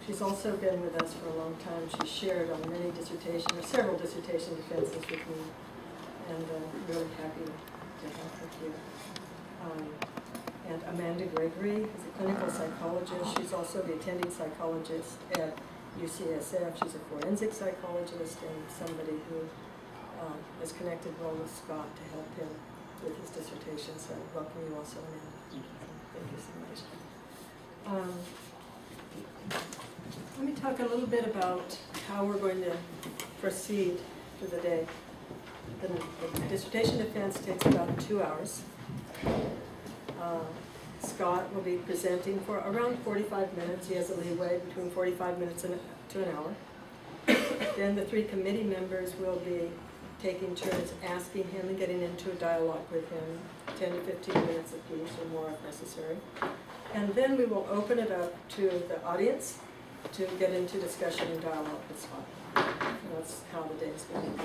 She's also been with us for a long time. She shared on many several dissertation defenses with me, and really happy to have her here. And Amanda Gregory is a clinical psychologist. She's also the attending psychologist at UCSF. She's a forensic psychologist and somebody who has connected well with Scott to help him with his dissertation. So welcome you also, Amanda. Thank you so much. Let me talk a little bit about how we're going to proceed for the day. The dissertation defense takes about 2 hours. Scott will be presenting for around 45 minutes. He has a leeway between 45 minutes to an hour. Then the 3 committee members will be taking turns asking him and getting into a dialogue with him, 10 to 15 minutes apiece or more if necessary. And then we will open it up to the audience to get into discussion and dialogue with Scott. And that's how the day is going to go.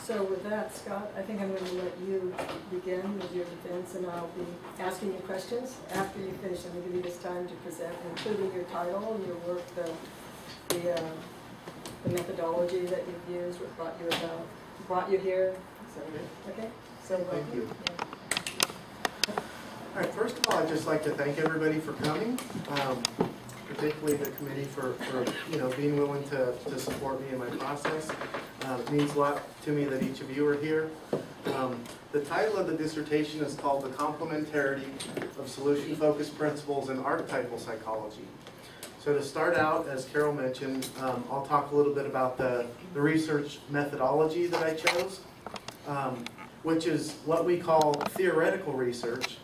So with that, Scott, I think I'm going to let you begin with your defense, and I'll be asking you questions after you finish. I'm going to give you this time to present, including your title and your work, the methodology that you've used, what brought you here. So, okay? So thank you. All right, first of all, I'd just like to thank everybody for coming, particularly the committee for being willing to support me in my process. It means a lot to me that each of you are here. The title of the dissertation is called The Complementarity of Solution-Focused Principles in Archetypal Psychology. So to start out, as Carol mentioned, I'll talk a little bit about the research methodology that I chose, which is what we call theoretical research.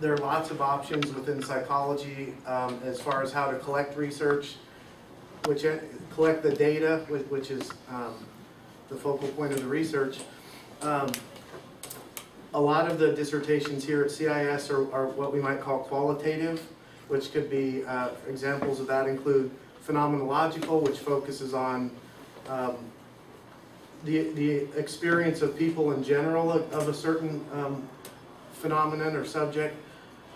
There are lots of options within psychology as far as how to collect research, collect the data, which is the focal point of the research. A lot of the dissertations here at CIS are what we might call qualitative, which could be, examples of that include phenomenological, which focuses on the experience of people in general of a certain phenomenon or subject.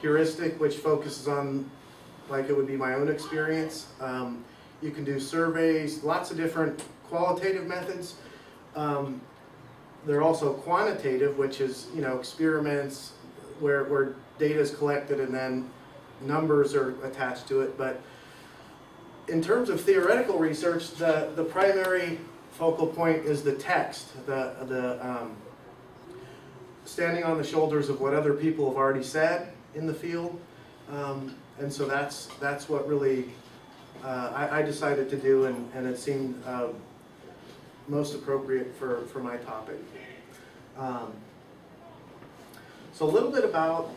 Heuristic, which focuses on, like it would be my own experience. You can do surveys, lots of different qualitative methods. There are also quantitative, which is experiments where data is collected and then numbers are attached to it. But in terms of theoretical research, the primary focal point is the text, standing on the shoulders of what other people have already said in the field, and so that's what really I decided to do, and it seemed most appropriate for my topic. So a little bit about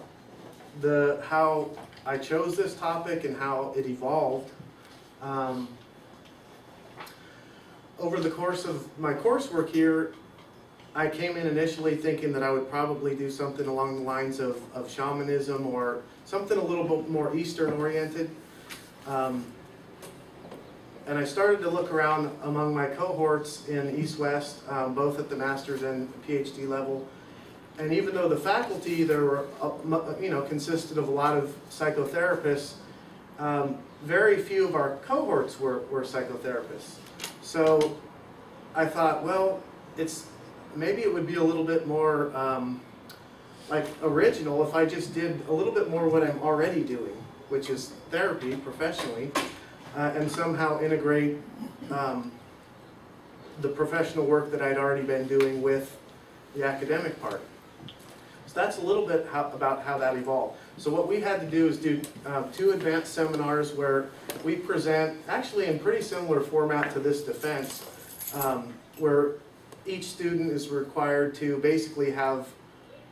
how I chose this topic and how it evolved. Over the course of my coursework here, I came in initially thinking that I would probably do something along the lines of shamanism or something a little bit more Eastern oriented. And I started to look around among my cohorts in East-West, both at the master's and PhD level. And even though the faculty there were, consisted of a lot of psychotherapists, very few of our cohorts were psychotherapists. So I thought, well, maybe it would be a little bit more original if I just did a little bit more what I'm already doing, which is therapy professionally, and somehow integrate the professional work that I'd already been doing with the academic part. So that's a little bit about how that evolved. So what we had to do is do 2 advanced seminars where we present, actually in pretty similar format to this defense, where each student is required to basically have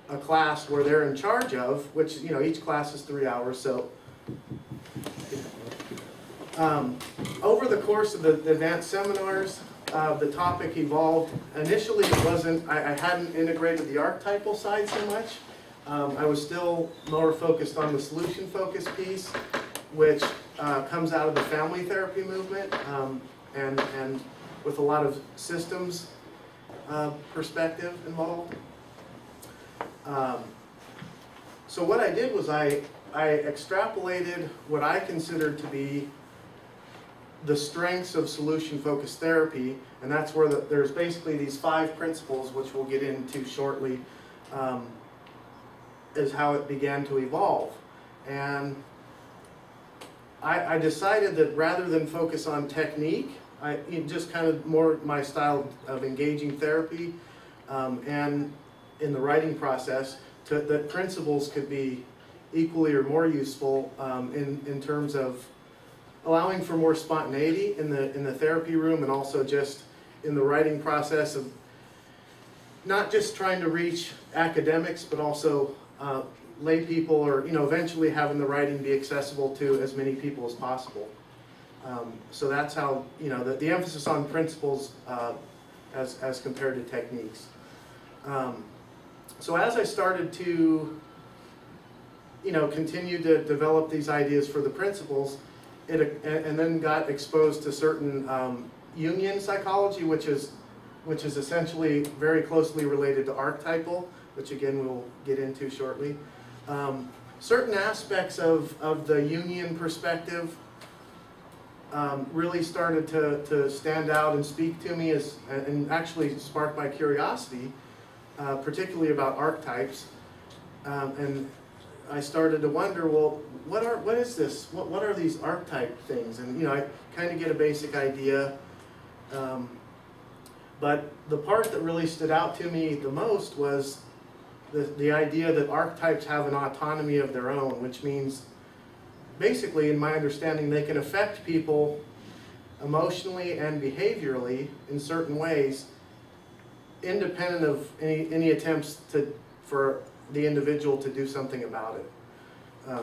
a class where they're in charge of, which, each class is 3 hours. So over the course of the advanced seminars, the topic evolved. Initially, I hadn't integrated the archetypal side so much. I was still more focused on the solution-focused piece, which comes out of the family therapy movement, and with a lot of systems perspective involved. So what I did was I I extrapolated what I considered to be the strengths of solution-focused therapy, and that's where there's basically these 5 principles, which we'll get into shortly, is how it began to evolve. And I decided that rather than focus on technique, just kind of more my style of engaging therapy and in the writing process, that principles could be equally or more useful in terms of allowing for more spontaneity in the therapy room, and also just in the writing process of not just trying to reach academics, but also lay people, or eventually having the writing be accessible to as many people as possible. So that's how the emphasis on principles as compared to techniques. So as I started to continue to develop these ideas for the principles, and then got exposed to certain Jungian psychology, which is essentially very closely related to archetypal, which again we'll get into shortly. Certain aspects of the Jungian perspective really started to stand out and speak to me, and actually spark my curiosity, particularly about archetypes. And I started to wonder, well, what is this? What are these archetype things? And I kind of get a basic idea. But the part that really stood out to me the most was the idea that archetypes have an autonomy of their own, which means, basically, in my understanding, they can affect people emotionally and behaviorally in certain ways, independent of any attempts for the individual to do something about it.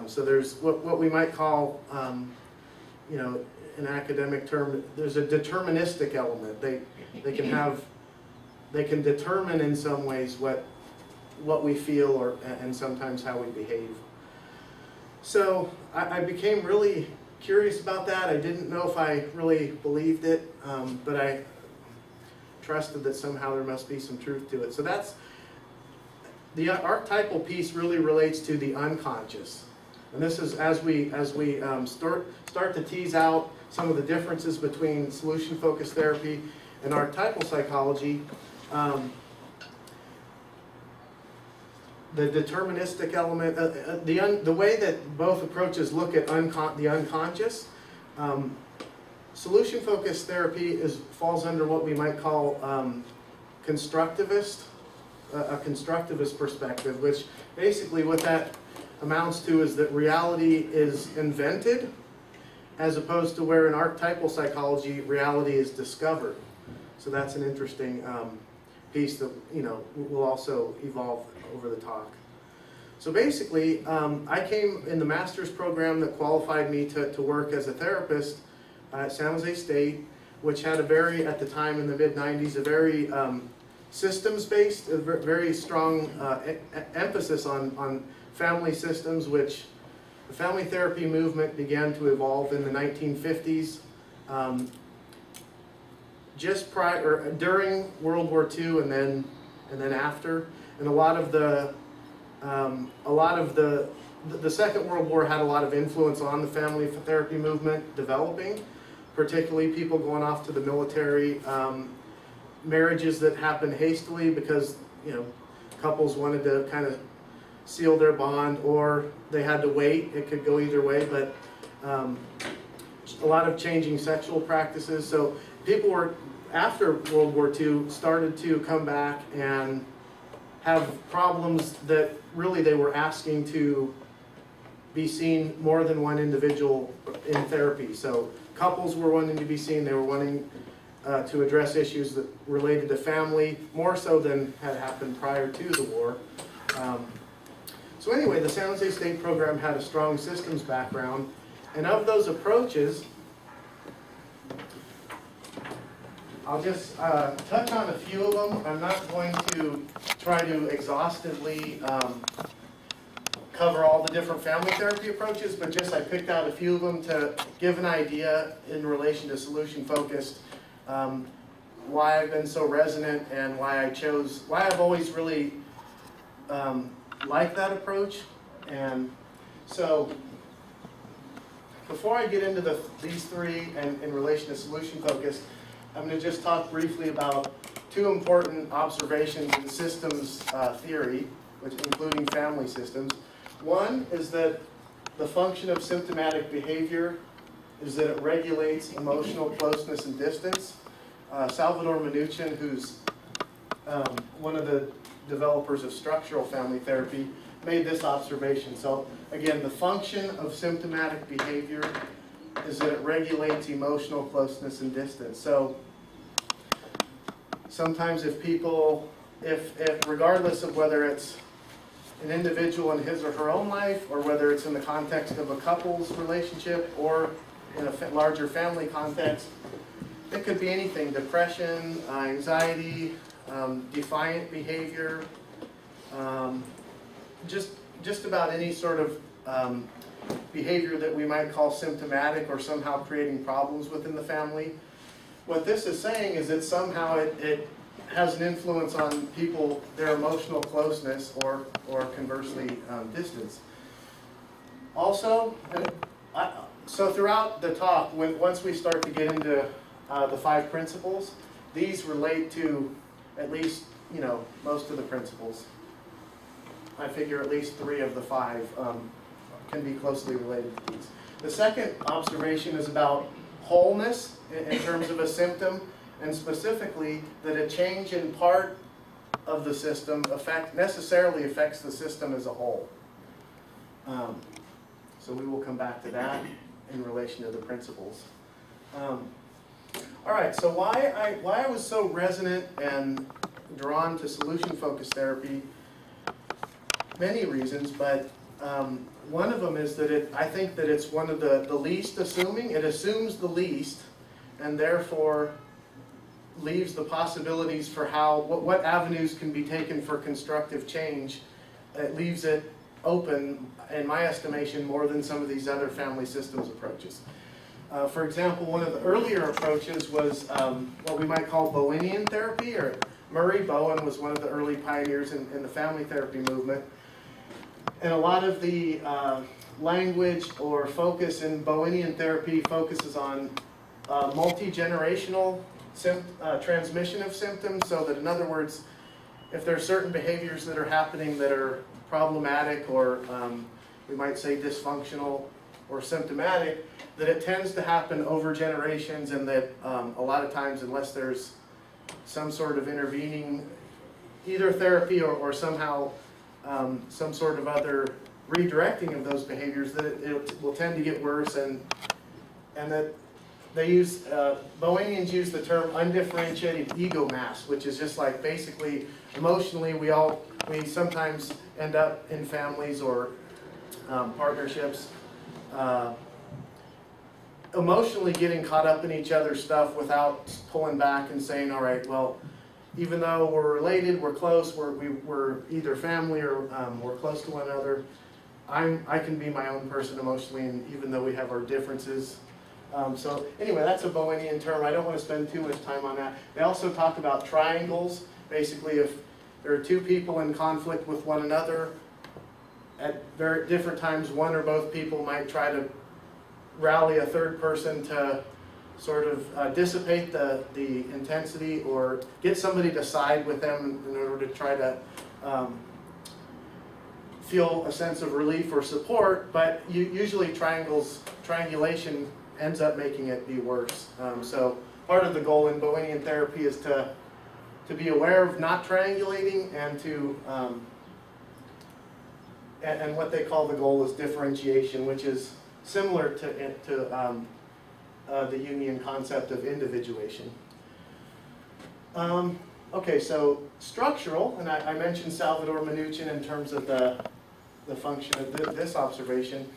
So there's what we might call, an academic term, there's a deterministic element. They can determine in some ways what we feel and sometimes how we behave. So I became really curious about that. I didn't know if I really believed it, but I trusted that somehow there must be some truth to it. So that's the archetypal piece. Really relates to the unconscious, and this is as we start to tease out some of the differences between solution-focused therapy and archetypal psychology. The deterministic element, the way that both approaches look at the unconscious, solution-focused therapy falls under what we might call constructivist, a constructivist perspective, which basically what that amounts to is that reality is invented, as opposed to where in archetypal psychology reality is discovered. So that's an interesting piece that will also evolve over the talk. So basically, I came in the master's program that qualified me to work as a therapist at San Jose State, which had at the time in the mid-90s, a very systems-based, a very strong emphasis on family systems, which the family therapy movement began to evolve in the 1950s. Just during World War II and then after, and a lot of the Second World War had a lot of influence on the family therapy movement developing, particularly people going off to the military, marriages that happened hastily because couples wanted to kind of seal their bond, or they had to wait. It could go either way, but a lot of changing sexual practices. So people were, after World War II, started to come back and have problems that really they were asking to be seen more than one individual in therapy. So couples were wanting to be seen. They were wanting to address issues that related to family, more so than had happened prior to the war. So anyway, the San Jose State program had a strong systems background, and of those approaches, I'll just touch on a few of them. I'm not going to try to exhaustively cover all the different family therapy approaches, but just I picked out a few of them to give an idea in relation to solution-focused, why I've been so resonant and why I've always really liked that approach. And So before I get into these three and in relation to solution focus, I'm going to just talk briefly about two important observations in systems theory, which including family systems. One is that the function of symptomatic behavior is that it regulates emotional closeness and distance. Salvador Minuchin, who's one of the developers of structural family therapy, made this observation. So again, the function of symptomatic behavior is that it regulates emotional closeness and distance. So sometimes if people, if regardless of whether it's an individual in his or her own life, or whether it's in the context of a couple's relationship, or in a larger family context, it could be anything: depression, anxiety, defiant behavior, just about any sort of behavior that we might call symptomatic or somehow creating problems within the family. What this is saying is that somehow it has an influence on people, their emotional closeness, or conversely, distance. Also, so throughout the talk, once we start to get into the 5 principles, these relate to at least, most of the principles. I figure at least 3 of the 5 can be closely related to these. The second observation is about wholeness in terms of a symptom, and specifically that a change in part of the system necessarily affects the system as a whole. So we will come back to that in relation to the principles. All right, so why I was so resonant and drawn to solution-focused therapy, many reasons, but one of them is that I think that it's one of the least assuming. It assumes the least, and therefore leaves the possibilities for what avenues can be taken for constructive change. It leaves it open, in my estimation, more than some of these other family systems approaches. For example, one of the earlier approaches was what we might call Bowenian therapy, or Murray Bowen was one of the early pioneers in the family therapy movement. And a lot of the language or focus in Bowenian therapy focuses on multi-generational transmission of symptoms, so that, in other words, if there are certain behaviors that are happening that are problematic, or we might say dysfunctional or symptomatic, that it tends to happen over generations, and that a lot of times, unless there's some sort of intervening either therapy or somehow some sort of other redirecting of those behaviors, that it will tend to get worse, and that they use, Bowenians use the term undifferentiated ego mass, which is just like basically emotionally we sometimes end up in families or partnerships emotionally getting caught up in each other's stuff without pulling back and saying, all right, well, even though we're related, we're close, we're either family or we're close to one another, I can be my own person emotionally, and even though we have our differences. So anyway, that's a Bowenian term. I don't want to spend too much time on that. They also talk about triangles. Basically, if there are 2 people in conflict with one another, at very different times, one or both people might try to rally a third person to sort of dissipate the intensity, or get somebody to side with them in order to try to feel a sense of relief or support. But usually triangulation ends up making it be worse. So part of the goal in Bowenian therapy is to be aware of not triangulating, and to and what they call the goal is differentiation, which is similar to the Jungian concept of individuation. Okay, so structural, and I mentioned Salvador Minuchin in terms of the function of this observation.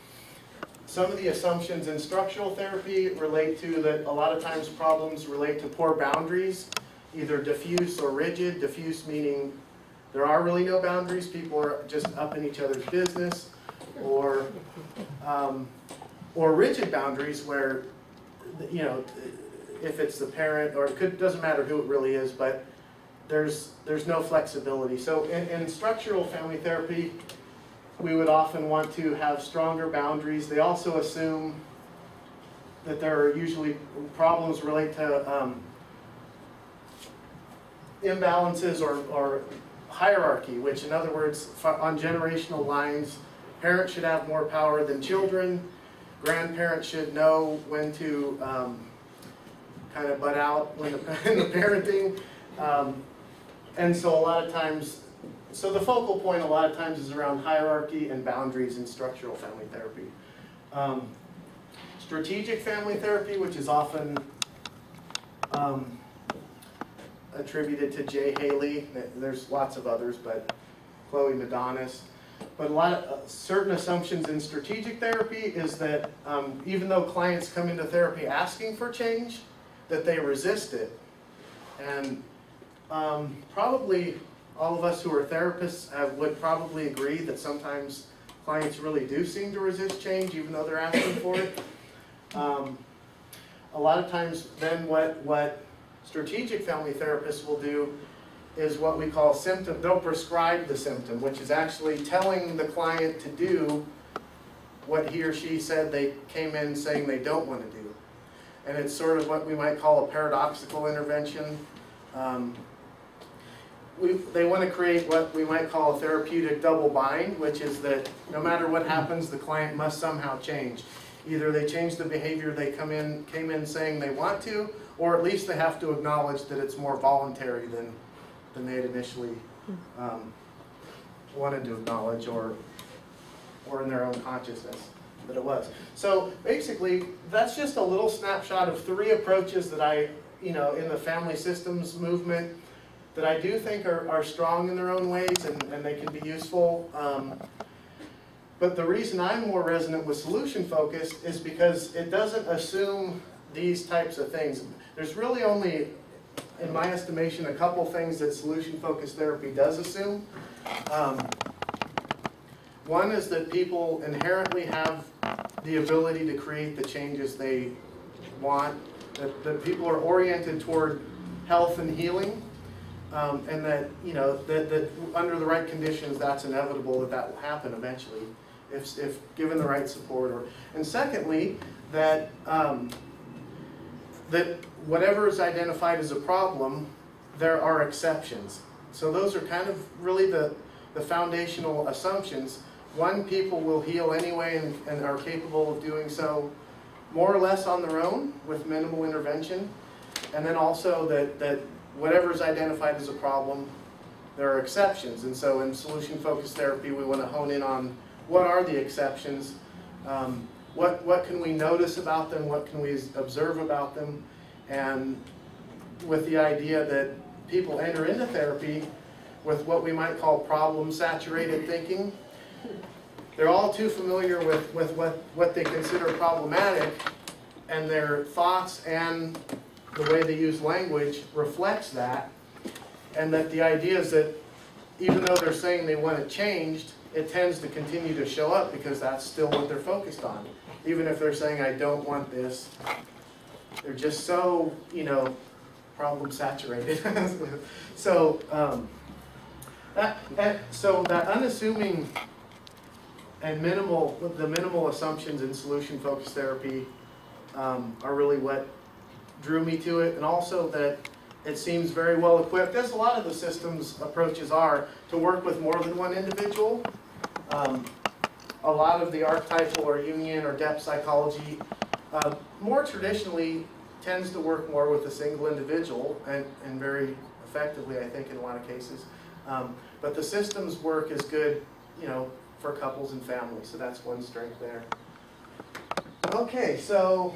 Some of the assumptions in structural therapy relate to that a lot of times problems relate to poor boundaries, either diffuse or rigid. Diffuse meaning there are really no boundaries, people are just up in each other's business, or rigid boundaries where, if it's the parent, or doesn't matter who it really is, but there's no flexibility. So in structural family therapy, we would often want to have stronger boundaries. They also assume that there are usually problems relate to imbalances or hierarchy, which in other words, on generational lines, parents should have more power than children. Grandparents should know when to kind of butt out when in the parenting. And so a lot of times, so the focal point a lot of times is around hierarchy and boundaries in structural family therapy. Strategic family therapy, which is often attributed to Jay Haley. There's lots of others, but Chloe Madonis. But a lot of certain assumptions in strategic therapy is that even though clients come into therapy asking for change, that they resist it. And probably all of us who are therapists would probably agree that sometimes clients really do seem to resist change even though they're asking for it. A lot of times then what strategic family therapists will do is what we call symptom. They'll prescribe the symptom, which is actually telling the client to do what he or she said they came in saying they don't want to do. And it's sort of what we might call a paradoxical intervention. They want to create what we might call a therapeutic double bind, which is that no matter what happens, the client must somehow change. Either they change the behavior they came in saying they want to, or at least they have to acknowledge that it's more voluntary than they had initially wanted to acknowledge, or in their own consciousness that it was. So basically, that's just a little snapshot of 3 approaches that I, in the family systems movement, that I do think are strong in their own ways and they can be useful. But the reason I'm more resonant with solution-focused is because it doesn't assume these types of things. There's really only, in my estimation, a couple things that solution-focused therapy does assume. One is that people inherently have the ability to create the changes they want, that people are oriented toward health and healing, and that, that under the right conditions, that's inevitable that will happen eventually, if given the right support. And secondly, that that whatever is identified as a problem, there are exceptions. So those are kind of really the foundational assumptions. One, people will heal anyway and are capable of doing so more or less on their own with minimal intervention. And then also that whatever is identified as a problem, there are exceptions. And so in solution-focused therapy, we want to hone in on what are the exceptions, what can we notice about them, what can we observe about them, and with the idea that people enter into therapy with what we might call problem-saturated thinking. They're all too familiar with what they consider problematic, and their thoughts and the way they use language reflects that, and that the idea is that even though they're saying they want it changed, it tends to continue to show up because that's still what they're focused on. Even if they're saying, I don't want this, they're just so, problem saturated. So, that unassuming and the minimal assumptions in solution-focused therapy are really what drew me to it, and also that it seems very well equipped, as a lot of the systems approaches are, to work with more than one individual. A lot of the archetypal or Jungian or depth psychology more traditionally tends to work more with a single individual, and very effectively, I think, in a lot of cases. But the systems work is good, for couples and families, so that's one strength there. Okay, so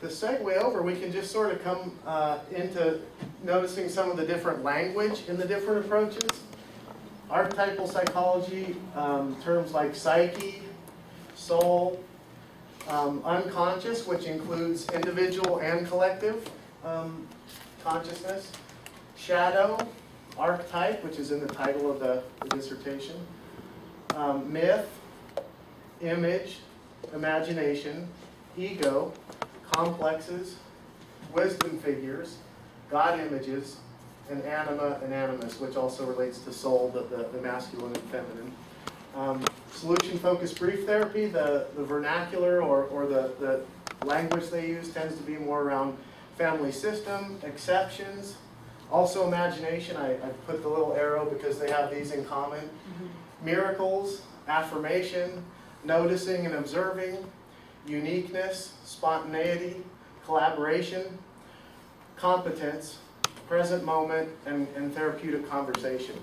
to segue over, we can just sort of come into noticing some of the different language in the different approaches. Archetypal psychology, terms like psyche, soul, unconscious, which includes individual and collective consciousness, shadow, archetype, which is in the title of the dissertation, myth, image, imagination, ego, complexes, wisdom figures, God images, and anima and animus, which also relates to soul, the masculine and feminine. Solution-focused brief therapy, the vernacular or the language they use tends to be more around family system, exceptions, also imagination. I put the little arrow because they have these in common. Miracles, affirmation, noticing and observing, uniqueness, spontaneity, collaboration, competence, present moment, and therapeutic conversation.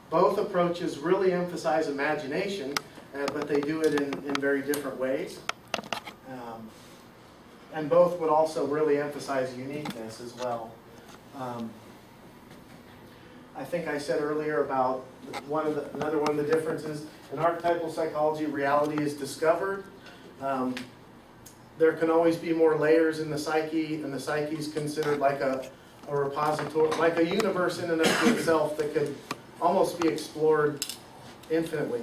Both approaches really emphasize imagination, but they do it in very different ways. And both would also really emphasize uniqueness as well. I think I said earlier about another one of the differences. In archetypal psychology, reality is discovered. There can always be more layers in the psyche, and the psyche is considered like a repository, like a universe in and of itself that could almost be explored infinitely.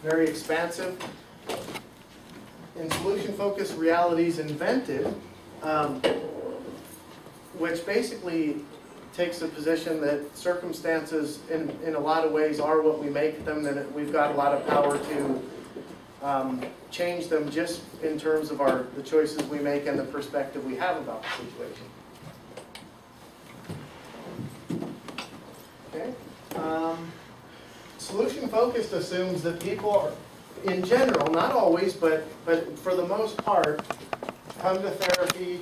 Very expansive. In solution-focused, reality is invented, which basically takes the position that circumstances in a lot of ways are what we make them, and we've got a lot of power to change them just in terms of the choices we make and the perspective we have about the situation. Okay. Solution-focused assumes that people are, in general, not always, but for the most part, come to therapy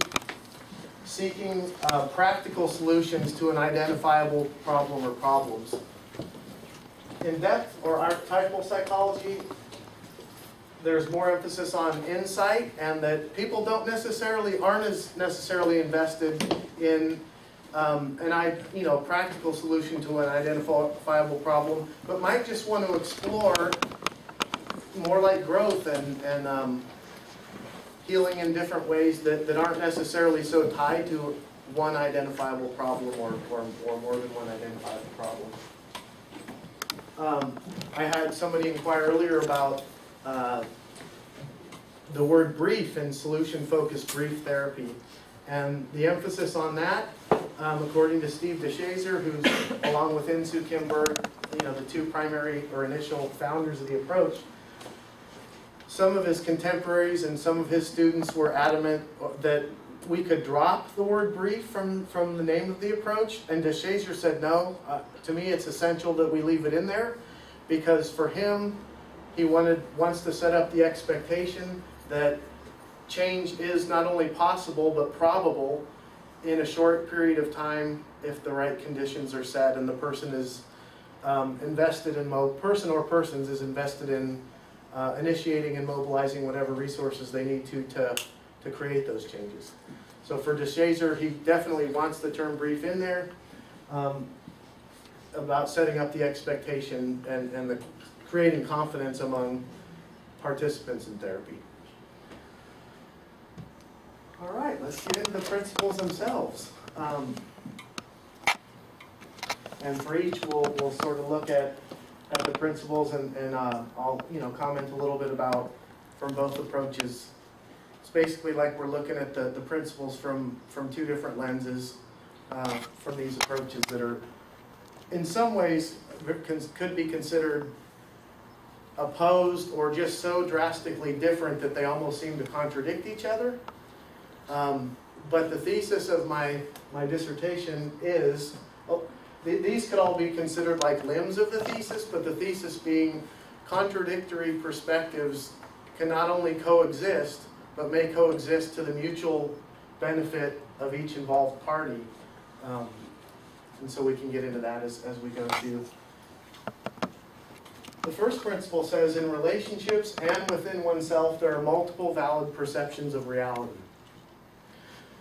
seeking practical solutions to an identifiable problem or problems. In depth or archetypal psychology, there's more emphasis on insight, and that people aren't as necessarily invested in practical solution to an identifiable problem, but might just want to explore more like growth and healing in different ways that aren't necessarily so tied to one identifiable problem or more than one identifiable problem. I had somebody inquire earlier about the word brief in solution-focused brief therapy. And the emphasis on that, according to Steve DeShazer, who's along with Insoo Kim Berg, the two primary or initial founders of the approach, some of his contemporaries and some of his students were adamant that we could drop the word brief from the name of the approach, and DeShazer said no. To me, it's essential that we leave it in there, because for him, he wants to set up the expectation that change is not only possible but probable in a short period of time if the right conditions are set and the person is invested in person or persons is invested in initiating and mobilizing whatever resources they need to create those changes. So for DeShazer, he definitely wants the term brief in there about setting up the expectation and creating confidence among participants in therapy. All right, let's get into the principles themselves. And for each, we'll sort of look at the principles, and I'll comment a little bit about from both approaches. It's basically like we're looking at the principles from two different lenses from these approaches that are, in some ways, could be considered opposed or just so drastically different that they almost seem to contradict each other. But the thesis of my dissertation is, these could all be considered like limbs of the thesis, but the thesis being contradictory perspectives can not only coexist, but may coexist to the mutual benefit of each involved party. And so we can get into that as we go through. The first principle says, in relationships and within oneself, there are multiple valid perceptions of reality.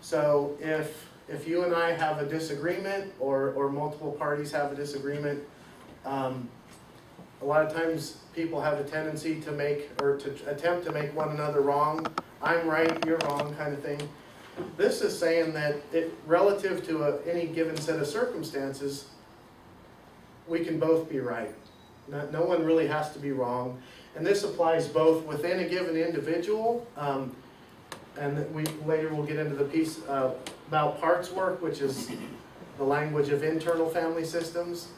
So if you and I have a disagreement, or multiple parties have a disagreement, a lot of times people have a tendency to attempt to make one another wrong. I'm right, you're wrong, kind of thing. This is saying that relative to any given set of circumstances, we can both be right. No one really has to be wrong. And this applies both within a given individual, and later we'll get into the piece about parts work, which is the language of internal family systems,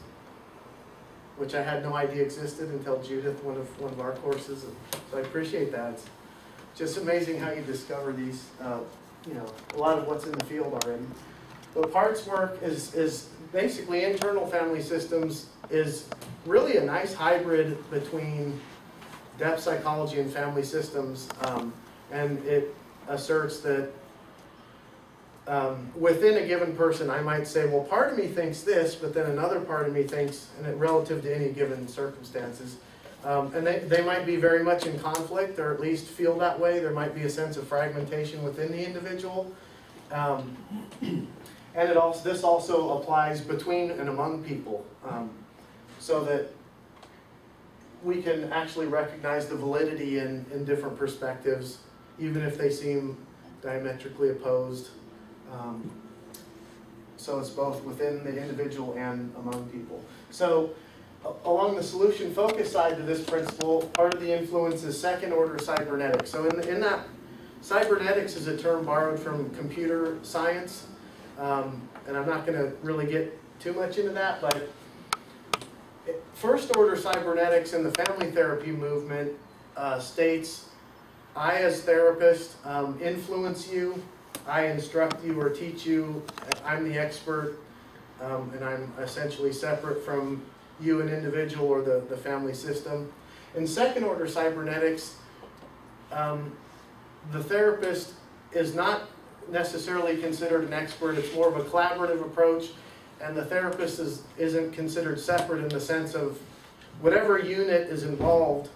which I had no idea existed until Judith, one of our courses. So I appreciate that. It's just amazing how you discover these, you know, a lot of what's in the field already. But parts work is basically internal family systems is really a nice hybrid between depth psychology and family systems, and it asserts that within a given person, I might say, well, part of me thinks this, but then another part of me thinks, and it relative to any given circumstances, and they might be very much in conflict, or at least feel that way. There might be a sense of fragmentation within the individual. And this also applies between and among people, so that we can actually recognize the validity in different perspectives, even if they seem diametrically opposed. So it's both within the individual and among people. So along the solution-focused side to this principle, part of the influence is second-order cybernetics. So in that, cybernetics is a term borrowed from computer science, and I'm not going to really get too much into that, but first-order cybernetics in the family therapy movement states, I as therapist influence you, I instruct you or teach you, I'm the expert, and I'm essentially separate from you, an individual, or the family system. In second-order cybernetics, the therapist is not necessarily considered an expert. It's more of a collaborative approach, and the therapist isn't considered separate in the sense of whatever unit is involved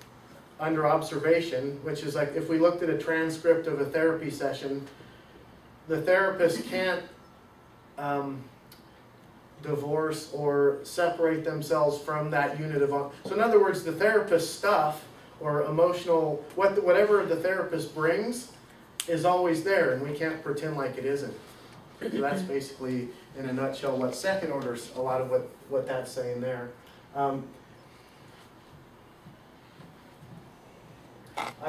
under observation, which is like if we looked at a transcript of a therapy session, the therapist can't divorce or separate themselves from that unit of, so in other words, the therapist's stuff or emotional, whatever the therapist brings is always there, and we can't pretend like it isn't. So that's basically, in a nutshell, what second order, a lot of what that's saying there. I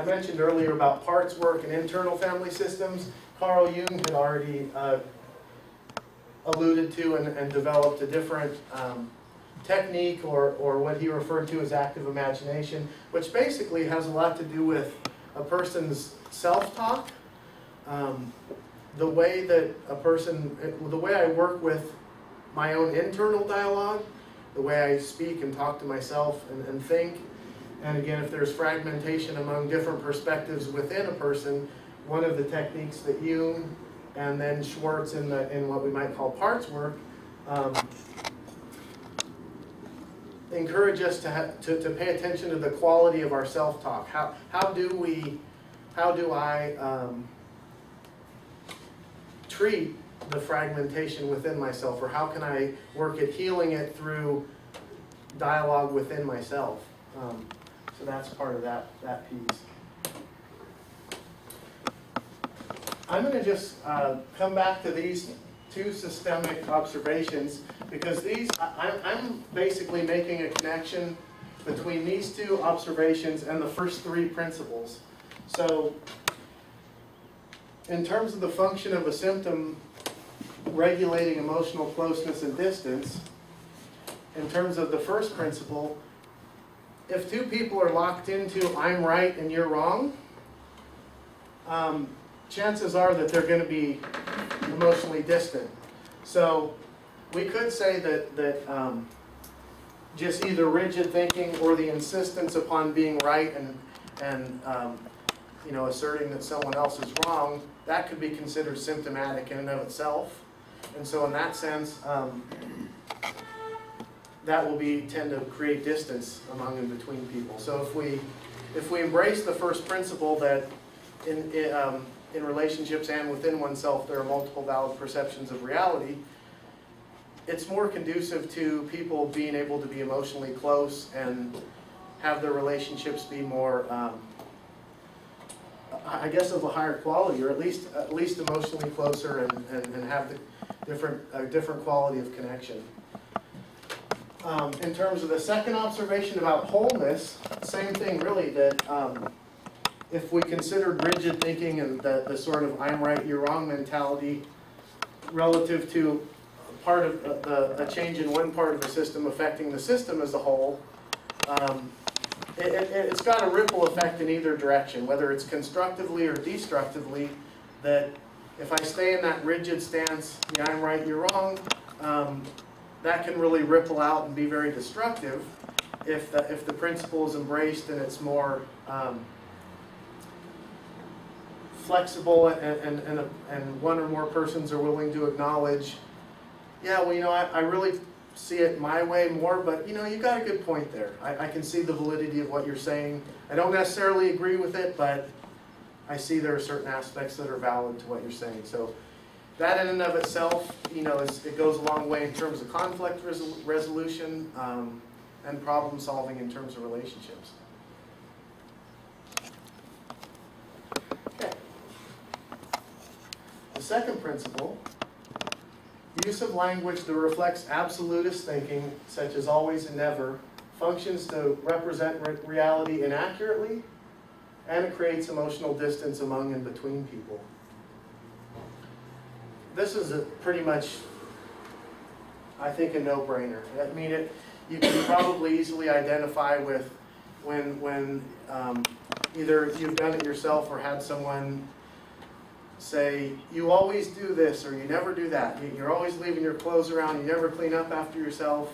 mentioned earlier about parts work and internal family systems. Carl Jung had already alluded to and developed a different technique, or what he referred to as active imagination, which basically has a lot to do with a person's self-talk. The way that the way I work with my own internal dialogue, the way I speak and talk to myself and think. And again, if there's fragmentation among different perspectives within a person, one of the techniques that Jung and then Schwartz in what we might call parts work encourage us to pay attention to the quality of our self-talk. How do I treat the fragmentation within myself, or how can I work at healing it through dialogue within myself? So that's part of that piece. I'm going to just come back to these two systemic observations, because I'm basically making a connection between these two observations and the first three principles. So in terms of the function of a symptom regulating emotional closeness and distance, in terms of the first principle, if two people are locked into I'm right and you're wrong, chances are that they're going to be emotionally distant. So we could say that just either rigid thinking or the insistence upon being right and you know, asserting that someone else is wrong, that could be considered symptomatic in and of itself. And so in that sense, that will tend to create distance among and between people. So if we embrace the first principle that in relationships and within oneself there are multiple valid perceptions of reality, it's more conducive to people being able to be emotionally close and have their relationships be more, I guess, of a higher quality, or at least emotionally closer, and have a different quality of connection. In terms of the second observation about wholeness, same thing really, that if we considered rigid thinking and the sort of I'm right, you're wrong mentality relative to part of a change in one part of the system affecting the system as a whole, it's got a ripple effect in either direction, whether it's constructively or destructively, that if I stay in that rigid stance, yeah, I'm right, you're wrong, that can really ripple out and be very destructive. If the principle is embraced and it's more flexible and one or more persons are willing to acknowledge, yeah, well, you know, I really see it my way more, but you know, you got a good point there. I can see the validity of what you're saying. I don't necessarily agree with it, but I see there are certain aspects that are valid to what you're saying. So that in and of itself, you know, it goes a long way in terms of conflict resolution and problem solving in terms of relationships. Okay. The second principle, use of language that reflects absolutist thinking, such as always and never, functions to represent reality inaccurately, and it creates emotional distance among and between people. This is pretty much, I think, a no-brainer. I mean, you can probably easily identify with when either you've done it yourself or had someone say, you always do this or you never do that. You're always leaving your clothes around. You never clean up after yourself.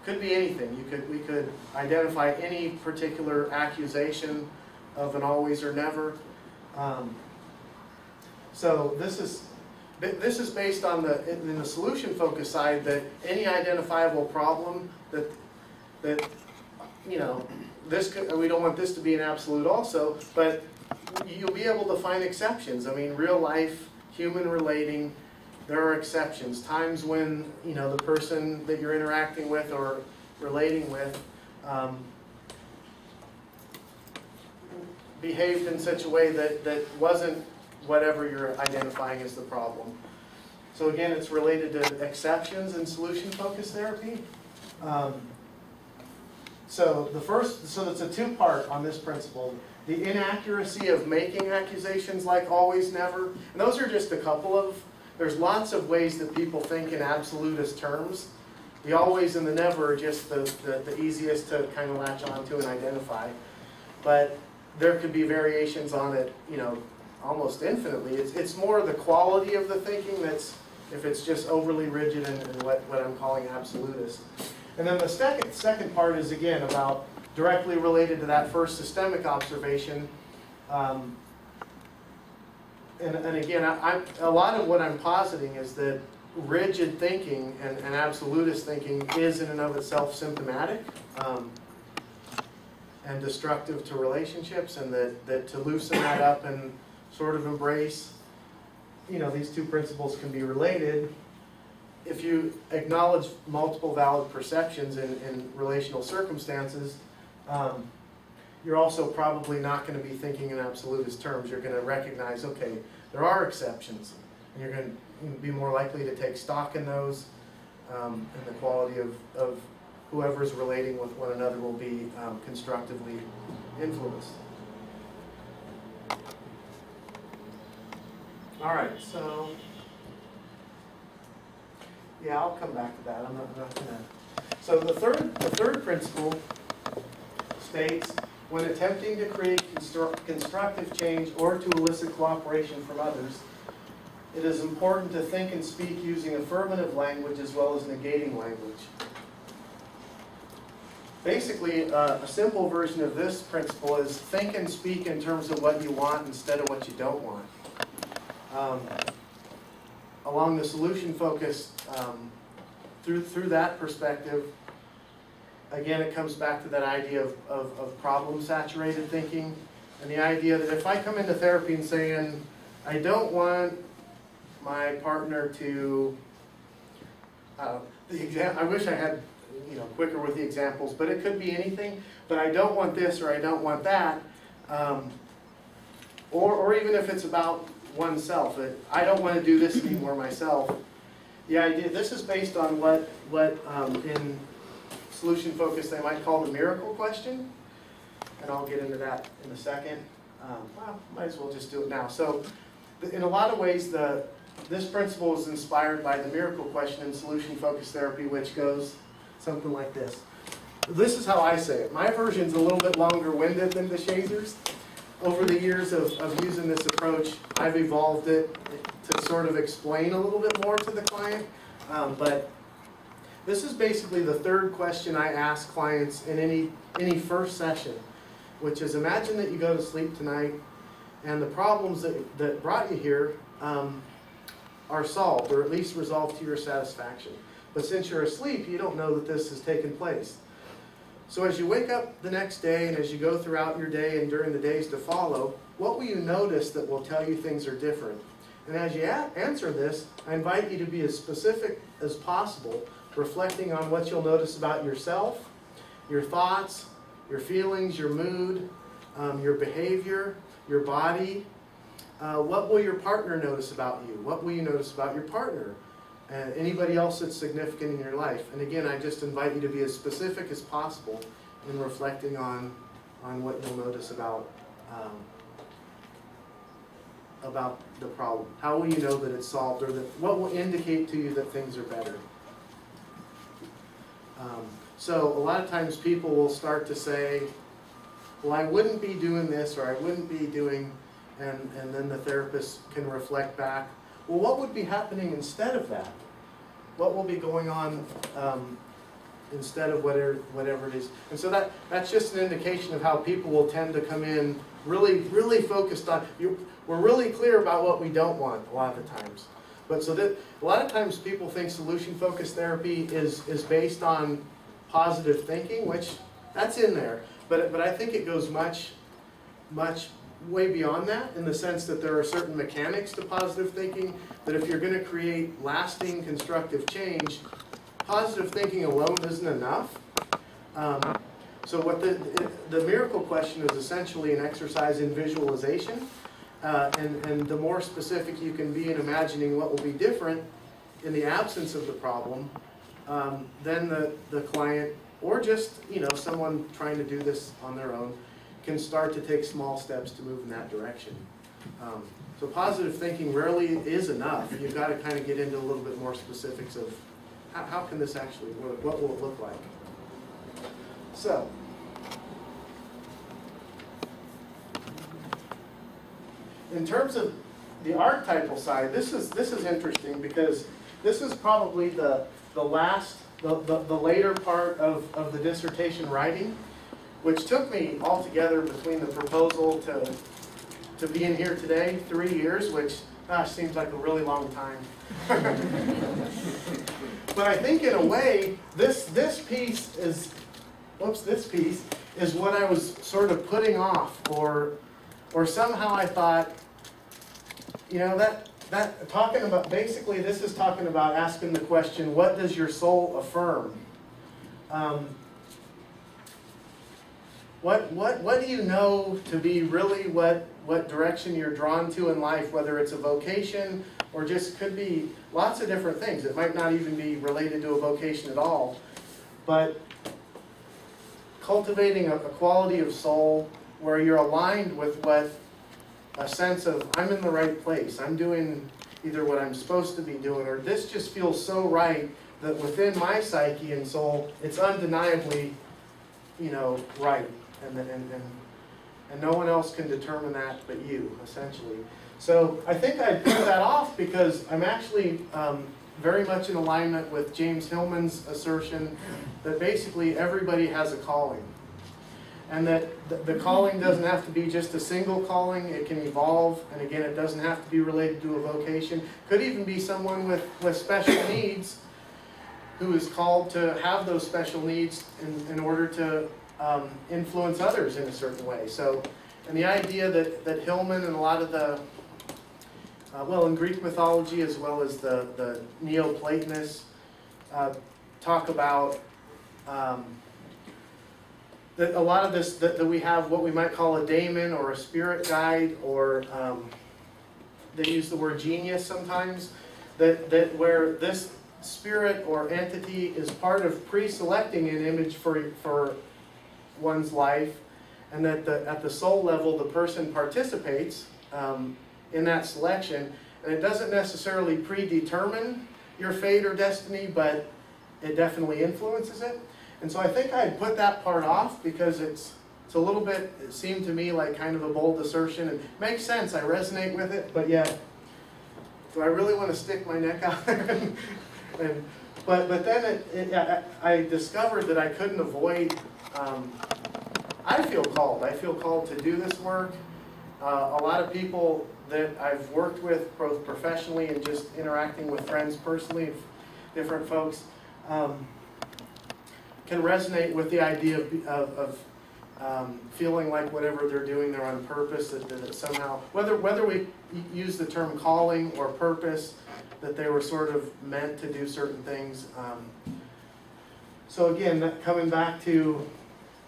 Could be anything. We could identify any particular accusation of an always or never. So this is based on in the solution-focused side, that any identifiable problem that you know, we don't want this to be an absolute also, but you'll be able to find exceptions. I mean, real life, human relating, there are exceptions. Times when, you know, the person that you're interacting with or relating with behaved in such a way that wasn't whatever you're identifying as the problem. So again, it's related to exceptions in solution-focused therapy. So it's a two-part on this principle. The inaccuracy of making accusations like always, never. And those are just a couple of, there's lots of ways that people think in absolutist terms. The always and the never are just the easiest to kind of latch onto and identify. But there could be variations on it, you know, almost infinitely. It's more the quality of the thinking that's, if it's just overly rigid and what I'm calling absolutist. And then the second part is, again, about directly related to that first systemic observation. And again, a lot of what I'm positing is that rigid thinking and absolutist thinking is in and of itself symptomatic and destructive to relationships, and that to loosen that up and sort of embrace, you know, these two principles can be related. If you acknowledge multiple valid perceptions in relational circumstances, you're also probably not going to be thinking in absolutist terms. You're going to recognize, okay, there are exceptions, and you're going to be more likely to take stock in those, and the quality of whoever's relating with one another will be constructively influenced. All right, so yeah, I'll come back to that. I'm not going to. So the third principle states, when attempting to create constructive change or to elicit cooperation from others, it is important to think and speak using affirmative language as well as negating language. Basically, a simple version of this principle is think and speak in terms of what you want instead of what you don't want. Along the solution-focused, through that perspective, again, it comes back to that idea of problem-saturated thinking, and the idea that if I come into therapy and saying, I don't want my partner to, I wish I had, you know, quicker with the examples, but it could be anything, but I don't want this or I don't want that, or even if it's about oneself, I don't want to do this anymore myself. The idea, this is based on what in solution focus they might call the miracle question, and I'll get into that in a second. Well, might as well just do it now. So in a lot of ways, the this principle is inspired by the miracle question in solution-focused therapy, which goes something like this. This is how I say it. My version's a little bit longer-winded than the Shazer's. Over the years of using this approach, I've evolved it to sort of explain a little bit more to the client. But this is basically the third question I ask clients in any first session, which is, imagine that you go to sleep tonight and the problems that brought you here are solved, or at least resolved to your satisfaction. But since you're asleep, you don't know that this has taken place. So as you wake up the next day and as you go throughout your day and during the days to follow, what will you notice that will tell you things are different? And as you answer this, I invite you to be as specific as possible, reflecting on what you'll notice about yourself, your thoughts, your feelings, your mood, your behavior, your body. What will your partner notice about you? What will you notice about your partner? Anybody else that's significant in your life. And again, I just invite you to be as specific as possible in reflecting on what you'll notice about the problem. How will you know that it's solved, or what will indicate to you that things are better? So a lot of times people will start to say, well, I wouldn't be doing this, or I wouldn't be doing, and then the therapist can reflect back, well, what would be happening instead of that? What will be going on instead of whatever it is? And so that's just an indication of how people will tend to come in really focused on, we're really clear about what we don't want a lot of the times. But so that a lot of times people think solution-focused therapy is based on positive thinking, which that's in there. But I think it goes much way beyond that, in the sense that there are certain mechanics to positive thinking that if you're going to create lasting constructive change, positive thinking alone isn't enough. So what the miracle question is essentially an exercise in visualization, and the more specific you can be in imagining what will be different in the absence of the problem, then the client, or just someone trying to do this on their own, can start to take small steps to move in that direction. So positive thinking rarely is enough. You've got to kind of get into a little bit more specifics of how can this actually work? What will it look like? So, in terms of the archetypal side, this is interesting, because this is probably the later part of the dissertation writing, which took me altogether between the proposal to be in here today, 3 years, which, gosh, seems like a really long time. But I think in a way, this piece is what I was sort of putting off, or somehow I thought, that talking about, basically this is talking about asking the question, what does your soul affirm? What do you know to be really what direction you're drawn to in life, whether it's a vocation or just could be lots of different things. It might not even be related to a vocation at all. But cultivating a quality of soul where you're aligned with a sense of, I'm in the right place, I'm doing either what I'm supposed to be doing, or this just feels so right that within my psyche and soul, it's undeniably, right. And no one else can determine that but you, essentially. So I think I put that off because I'm actually very much in alignment with James Hillman's assertion that basically everybody has a calling. And that the calling doesn't have to be just a single calling, it can evolve, and again, it doesn't have to be related to a vocation. Could even be someone with special needs who is called to have those special needs in order to influence others in a certain way. So, and the idea that Hillman and a lot of the, well, in Greek mythology as well as the Neoplatonists talk about that a lot of this, that we have what we might call a daemon or a spirit guide, or they use the word genius sometimes, that where this spirit or entity is part of pre-selecting an image for one's life, and that at the soul level the person participates in that selection, And it doesn't necessarily predetermine your fate or destiny, but it definitely influences it. And so I think I'd put that part off because it's a little bit, it seemed to me like kind of a bold assertion. It makes sense, I resonate with it, but yet, do I really want to stick my neck out there? But then I discovered that I couldn't avoid, I feel called to do this work. A lot of people that I've worked with, both professionally and just interacting with friends personally, different folks, can resonate with the idea of feeling like whatever they're doing, they're on purpose, that somehow, whether we use the term calling or purpose, that they were sort of meant to do certain things. So again, coming back to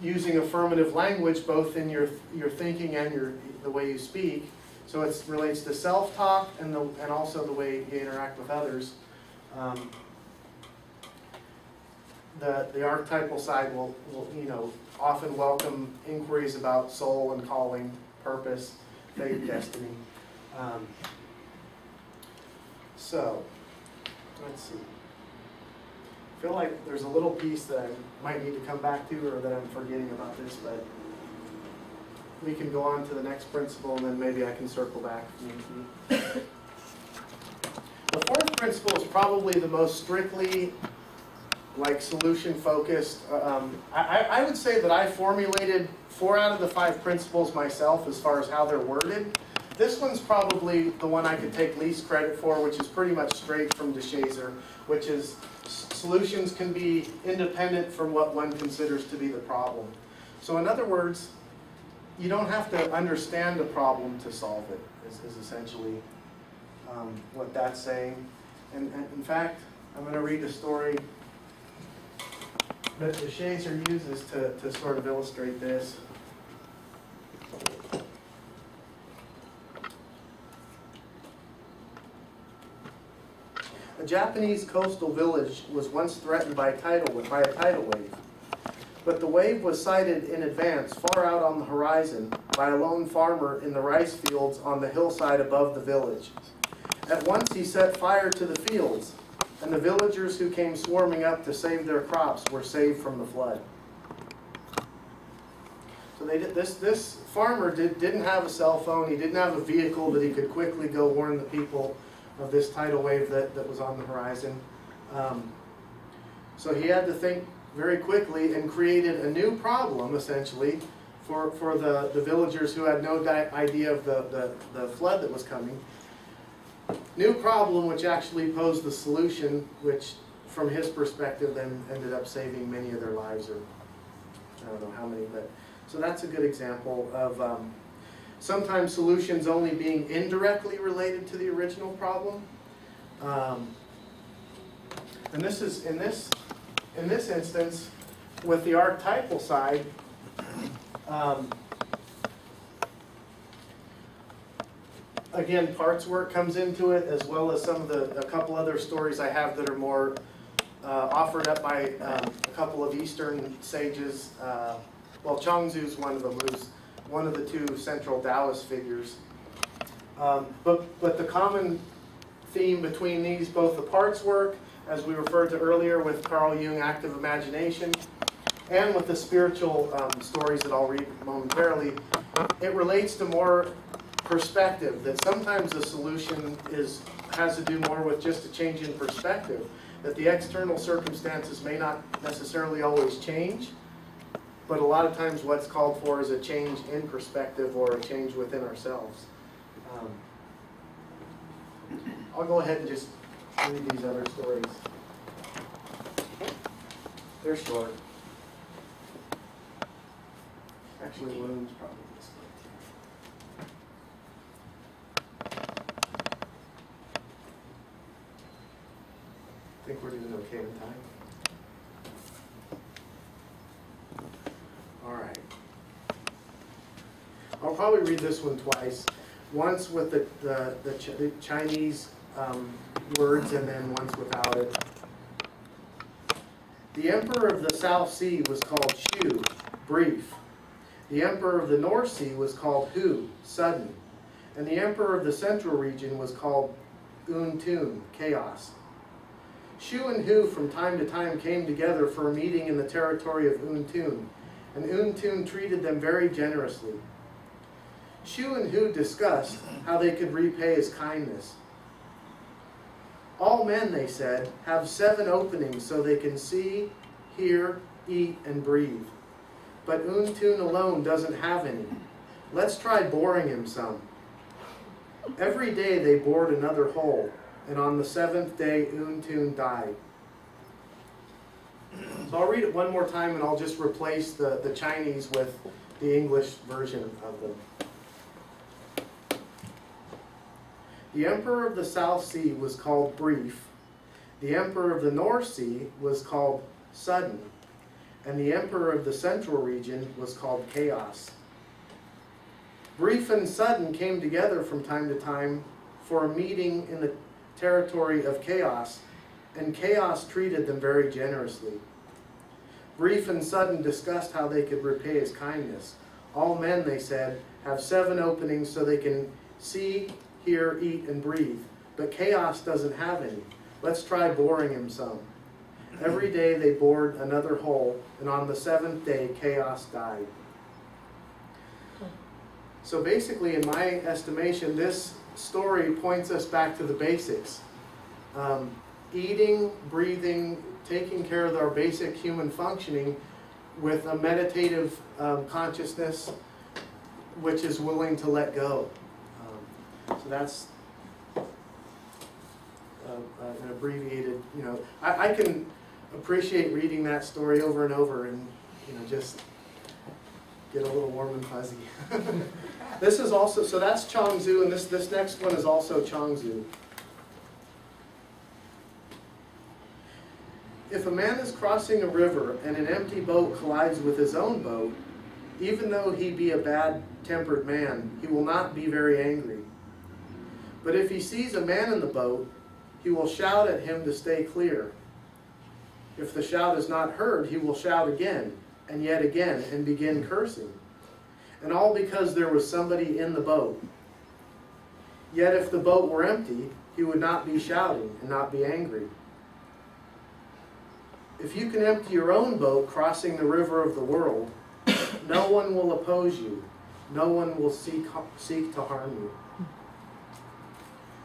using affirmative language, both in your thinking and the way you speak. So it relates to self-talk and also the way you interact with others. The archetypal side will often welcome inquiries about soul and calling, purpose, fate, destiny. So let's see. I feel like there's a little piece that I might need to come back to, or that I'm forgetting about this, but we can go on to the next principle, and then maybe I can circle back if need be. The fourth principle is probably the most strictly solution-focused. I would say that I formulated 4 out of the 5 principles myself as far as how they're worded. This one's probably the one I could take least credit for, which is pretty much straight from de Shazer, which is solutions can be independent from what one considers to be the problem. So in other words, you don't have to understand the problem to solve it, is essentially what that's saying. And in fact, I'm going to read a story that de Shazer uses to sort of illustrate this. A Japanese coastal village was once threatened by a tidal wave. But the wave was sighted in advance, far out on the horizon, by a lone farmer in the rice fields on the hillside above the village. At once he set fire to the fields, and the villagers who came swarming up to save their crops were saved from the flood. So this farmer didn't have a cell phone, he didn't have a vehicle that he could quickly go warn the people of this tidal wave that was on the horizon. So he had to think very quickly and created a new problem, essentially, for the villagers who had no idea of the flood that was coming. New problem which actually posed the solution, which from his perspective then ended up saving many of their lives, or I don't know how many, but so that's a good example of sometimes solutions only being indirectly related to the original problem. And this is in this instance with the archetypal side. Again, parts work comes into it, as well as some of a couple other stories I have that are more offered up by a couple of Eastern sages. Well, Chuang-Tzu's one of them, who's one of the 2 central Taoist figures. But the common theme between these, both the parts work, as we referred to earlier with Carl Jung, active imagination, and with the spiritual stories that I'll read momentarily, it relates to more perspective, that sometimes the solution has to do more with just a change in perspective, that the external circumstances may not necessarily always change, but a lot of times what's called for is a change in perspective or a change within ourselves. I'll go ahead and just read these other stories. They're short. Actually, William's probably this one. I think we're doing okay in time. All right. I'll probably read this one twice. Once with the Chinese words, and then once without it. The emperor of the South Sea was called Shu, brief. The emperor of the North Sea was called Hu, sudden. And the emperor of the Central region was called Tune, chaos. Shu and Hu from time to time came together for a meeting in the territory of Tune, and Tune treated them very generously. Shu and Hu discussed how they could repay his kindness. All men, they said, have 7 openings so they can see, hear, eat, and breathe. But Tune alone doesn't have any. Let's try boring him some. Every day they bored another hole, and on the 7th day Tune died. So I'll read it one more time and I'll just replace the Chinese with the English version of them. The emperor of the South Sea was called Brief, the emperor of the North Sea was called Sudden, and the emperor of the Central region was called Chaos. Brief and Sudden came together from time to time for a meeting in the territory of Chaos, and Chaos treated them very generously. Brief and Sudden discussed how they could repay his kindness. All men, they said, have 7 openings so they can see, hear, eat, and breathe. But Chaos doesn't have any. Let's try boring him some. Every day they bored another hole, and on the 7th day, Chaos died. So basically, in my estimation, this story points us back to the basics. Eating, breathing, taking care of our basic human functioning with a meditative consciousness which is willing to let go. So that's an abbreviated, I can appreciate reading that story over and over and, just get a little warm and fuzzy. This is also, so that's Chongzu, and this next one is also Chongzu. If a man is crossing a river and an empty boat collides with his own boat, even though he be a bad-tempered man, he will not be very angry. But if he sees a man in the boat, he will shout at him to stay clear. If the shout is not heard, he will shout again, and yet again, and begin cursing. And all because there was somebody in the boat. Yet if the boat were empty, he would not be shouting and not be angry. If you can empty your own boat crossing the river of the world, no one will oppose you. No one will seek to harm you.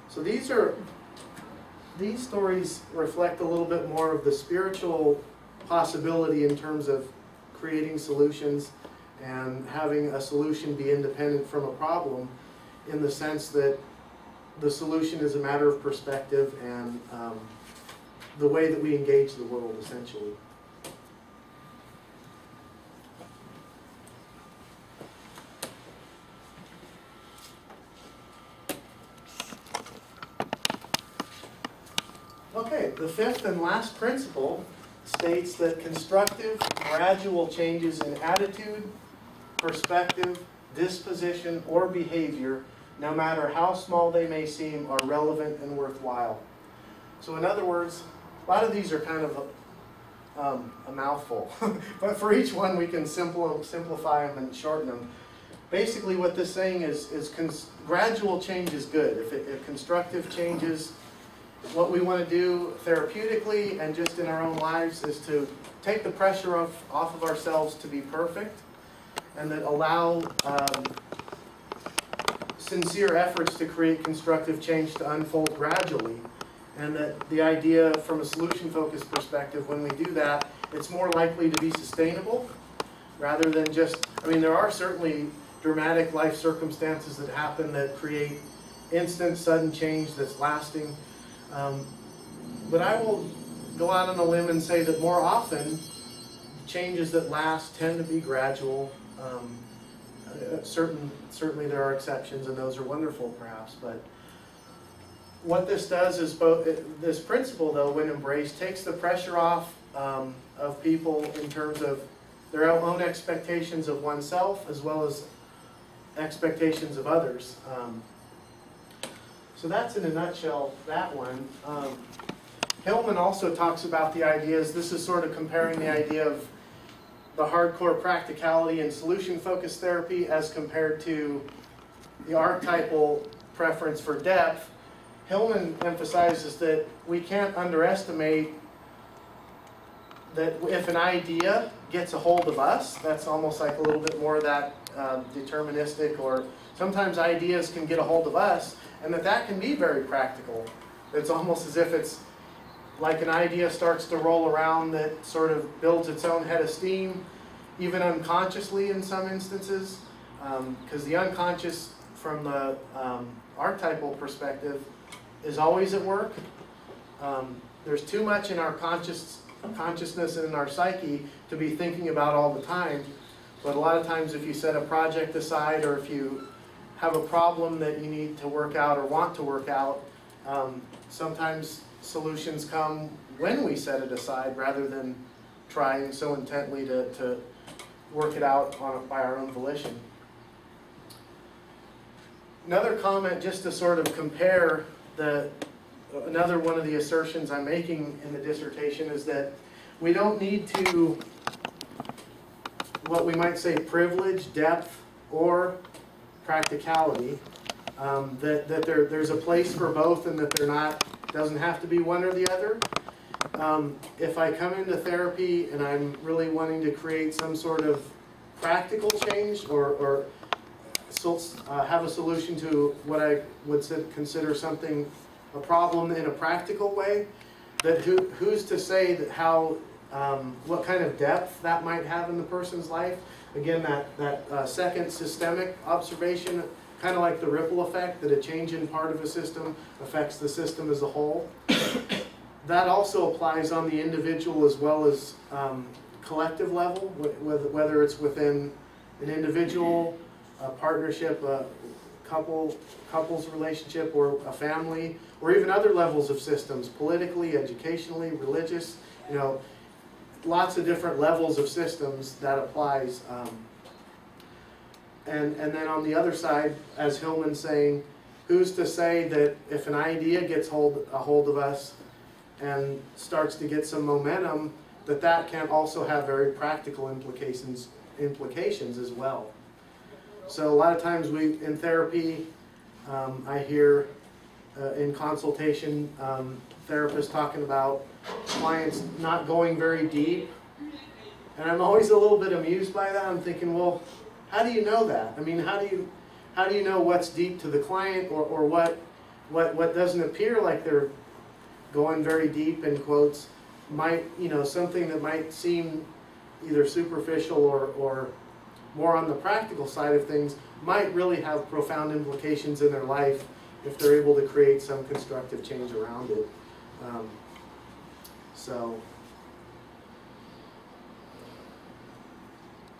So these stories reflect a little bit more of the spiritual possibility in terms of creating solutions and having a solution be independent from a problem, in the sense that the solution is a matter of perspective and the way that we engage the world, essentially. Okay, the 5th and last principle states that constructive, gradual changes in attitude, perspective, disposition, or behavior, no matter how small they may seem, are relevant and worthwhile. So in other words, a lot of these are kind of a mouthful, but for each one we can simplify them and shorten them. Basically what this saying is gradual change is good. If constructive changes, what we want to do therapeutically and just in our own lives is to take the pressure off of ourselves to be perfect, and that allow sincere efforts to create constructive change to unfold gradually. And that the idea from a solution-focused perspective, when we do that, it's more likely to be sustainable rather than just, there are certainly dramatic life circumstances that happen that create instant, sudden change that's lasting. But I will go out on a limb and say that more often, changes that last tend to be gradual. Certainly there are exceptions, and those are wonderful perhaps, but what this does is this principle, though, when embraced, takes the pressure off of people in terms of their own expectations of oneself as well as expectations of others. So that's in a nutshell that one. Hillman also talks about the ideas, this is sort of comparing the idea of the hardcore practicality and solution-focused therapy as compared to the archetypal preference for depth. Hillman emphasizes that we can't underestimate that if an idea gets a hold of us, that's almost like a little bit more of that deterministic, or sometimes ideas can get a hold of us, and that can be very practical. It's almost as if it's like an idea starts to roll around that sort of builds its own head of steam, even unconsciously in some instances, because the unconscious from the archetypal perspective is always at work. There's too much in our consciousness and in our psyche to be thinking about all the time, but a lot of times if you set a project aside, or if you have a problem that you need to work out or want to work out, sometimes solutions come when we set it aside rather than trying so intently to work it out by our own volition. Another comment, just to sort of compare another one of the assertions I'm making in the dissertation, is that we don't need to, what we might say, privilege depth or practicality. That there's a place for both, and that doesn't have to be one or the other. If I come into therapy and I'm really wanting to create some sort of practical change, or have a solution to what I would consider a problem in a practical way, that who's to say that what kind of depth that might have in the person's life? Again, that second systemic observation, kind of like the ripple effect, that a change in part of a system affects the system as a whole. That also applies on the individual as well as collective level, whether it's within an individual, a partnership, a couple's relationship, or a family, or even other levels of systems, politically, educationally, religious, lots of different levels of systems that applies. And then on the other side, as Hillman's saying, who's to say that if an idea gets a hold of us and starts to get some momentum, that can't also have very practical implications as well. So a lot of times in therapy, I hear in consultation therapists talking about clients not going very deep, and I'm always a little bit amused by that. I'm thinking, well, how do you know that? I mean, how do you know what's deep to the client, or what doesn't appear like they're going very deep, in quotes, might, something that might seem either superficial or more on the practical side of things might really have profound implications in their life if they're able to create some constructive change around it. So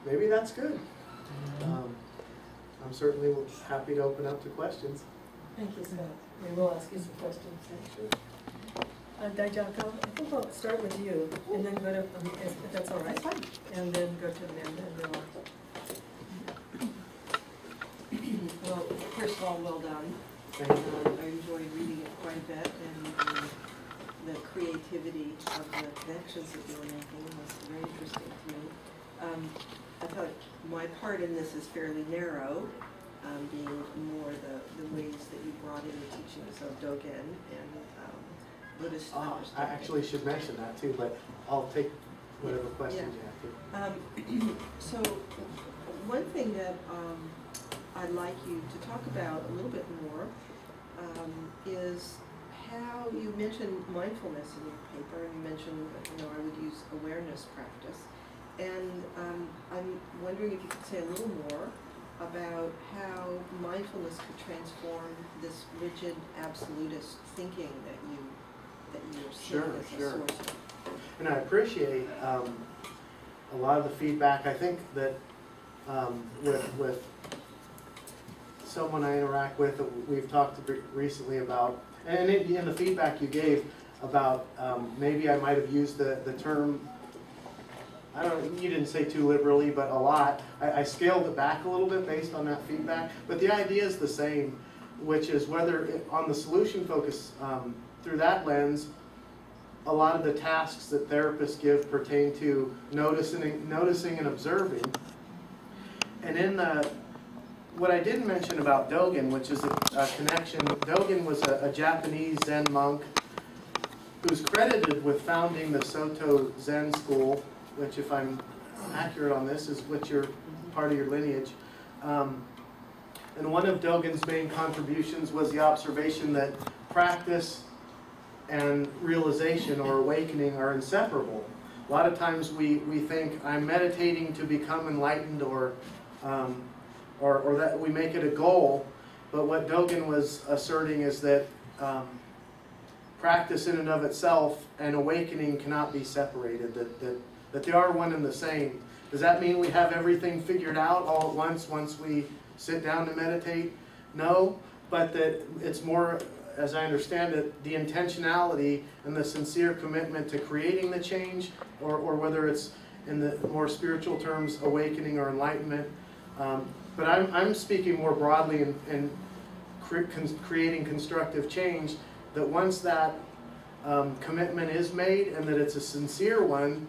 maybe that's good. I'm certainly happy to open up to questions. Thank you, Scott. We will ask you some questions. Sure. Dijako, I think we'll start with you, and then go to, if that's all right. That's fine. And then go to Amanda and Bill. Well, first of all, well done. Thank you. I enjoyed reading it quite a bit, and the creativity of the connections that you were making was very interesting to me. I thought my part in this is fairly narrow, being more the ways that you brought in the teachings of Dogen and Buddhist understanding. I actually should mention that too, but I'll take whatever questions you have to. So one thing that I'd like you to talk about a little bit more is how you mentioned mindfulness in your paper, and you mentioned, I would use awareness practice. And I'm wondering if you could say a little more about how mindfulness could transform this rigid absolutist thinking that you're seeing as a source of. And I appreciate a lot of the feedback. I think that with someone I interact with, we've talked recently about, and in the feedback you gave about maybe I might have used the term, I don't know, you didn't say too liberally, but a lot. I scaled it back a little bit based on that feedback, but the idea is the same, which is whether on the solution focus, through that lens, a lot of the tasks that therapists give pertain to noticing and observing. And in the what I didn't mention about Dogen, which is a connection, Dogen was a Japanese Zen monk who's credited with founding the Soto Zen school, which, if I'm accurate on this, is what your part of your lineage. And one of Dogen's main contributions was the observation that practice and realization or awakening are inseparable. A lot of times we think, I'm meditating to become enlightened, or that we make it a goal, but what Dogen was asserting is that practice in and of itself and awakening cannot be separated, that they are one and the same. Does that mean we have everything figured out all at once we sit down to meditate? No, but that it's more, as I understand it, the intentionality and the sincere commitment to creating the change, or whether it's in the more spiritual terms, awakening or enlightenment. But I'm speaking more broadly in creating constructive change, that once that commitment is made and that it's a sincere one,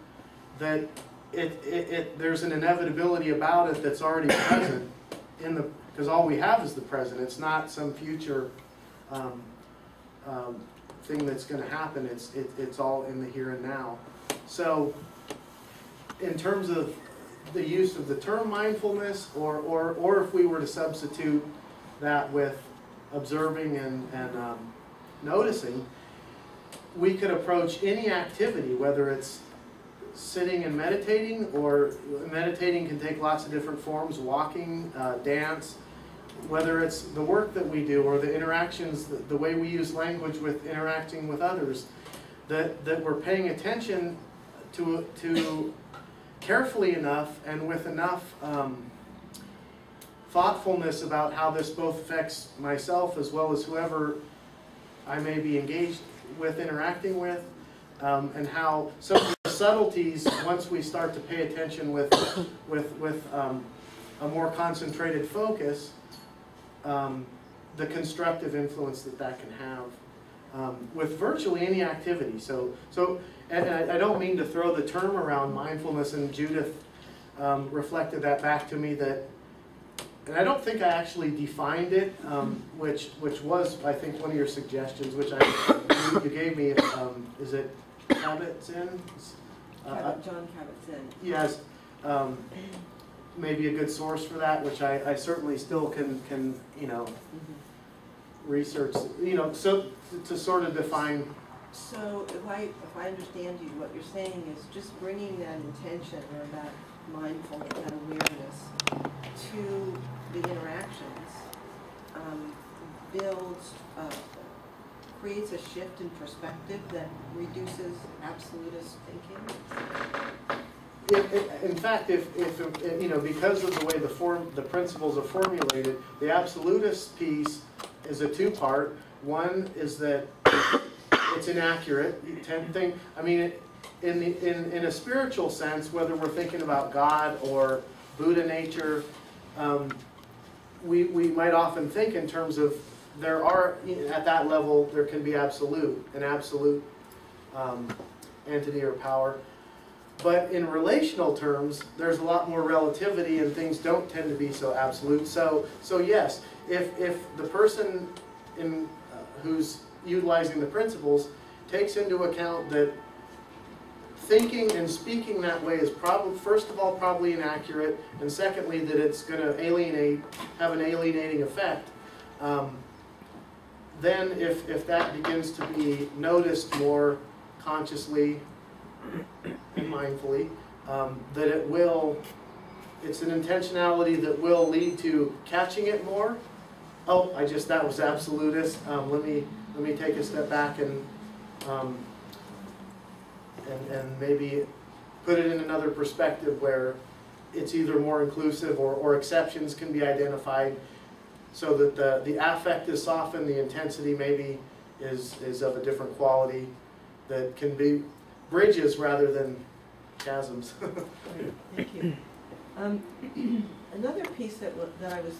that there's an inevitability about it that's already present because all we have is the present. It's not some future thing that's going to happen. It's all in the here and now. So in terms of the use of the term mindfulness, or if we were to substitute that with observing and noticing, we could approach any activity, whether it's sitting and meditating, or meditating can take lots of different forms, walking, dance, whether it's the work that we do or the interactions, the way we use language with interacting with others, that we're paying attention to carefully enough and with enough thoughtfulness about how this both affects myself as well as whoever I may be engaged with, interacting with, and how some of the subtleties, once we start to pay attention with a more concentrated focus, the constructive influence that can have with virtually any activity. And I don't mean to throw the term around mindfulness, and Judith reflected that back to me, that, and I don't think I actually defined it, which was, I think, one of your suggestions, which you gave me. Is it Kabat-Zinn? John Kabat-Zinn. Yes, maybe a good source for that, which I certainly still can research, so to sort of define. So if I understand you, what you're saying is just bringing that intention or that mindfulness, that awareness to the interactions creates a shift in perspective that reduces absolutist thinking? In fact, if because of the way the principles are formulated, the absolutist piece is a two-part. One is that it's inaccurate. I mean, in a spiritual sense, whether we're thinking about God or Buddha nature, we might often think in terms of there are, at that level, there can be an absolute entity or power. But in relational terms, there's a lot more relativity, and things don't tend to be so absolute. So yes, if the person who's utilizing the principles takes into account that thinking and speaking that way is probably, first of all, probably inaccurate, and secondly, that it's going to have an alienating effect, then if that begins to be noticed more consciously and mindfully, that it's an intentionality that will lead to catching it more. Oh, that was absolutist. Let me take a step back and maybe put it in another perspective where it's either more inclusive or exceptions can be identified, so that the affect is softened, the intensity maybe is of a different quality, that can be bridges rather than chasms. Thank you. Another piece that I was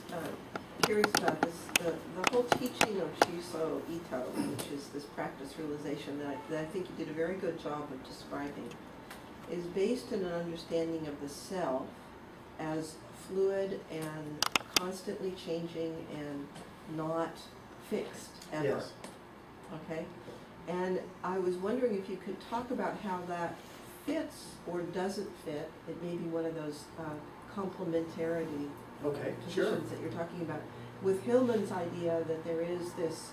curious about is the whole teaching of Shuso Ito, which is this practice realization that I think you did a very good job of describing, is based on an understanding of the self as fluid and constantly changing and not fixed ever. Yes. Okay? And I was wondering if you could talk about how that fits or doesn't fit. It may be one of those complementarity Okay, sure. positions that you're talking about. With Hillman's idea that there is this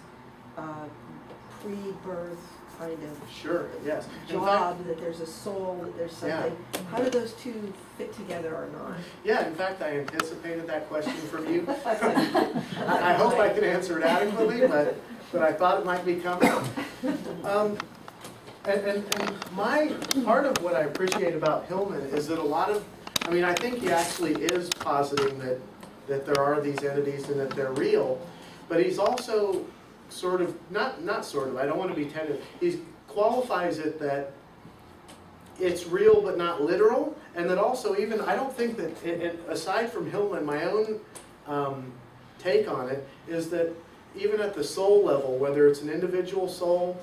pre-birth kind of Sure, yes. In fact, job, that there's a soul, that there's something. How do those two fit together or not? yeah, in fact, I anticipated that question from you. I I hope I can answer it adequately, but I thought it might be coming. And my part of what I appreciate about Hillman is that a lot of, I mean, I think he actually is positing that there are these entities and that they're real, but he's also sort of, not sort of, I don't want to be tentative, he qualifies it that it's real but not literal, and that also even, I don't think that, and aside from Hillman, my own take on it is that even at the soul level, whether it's an individual soul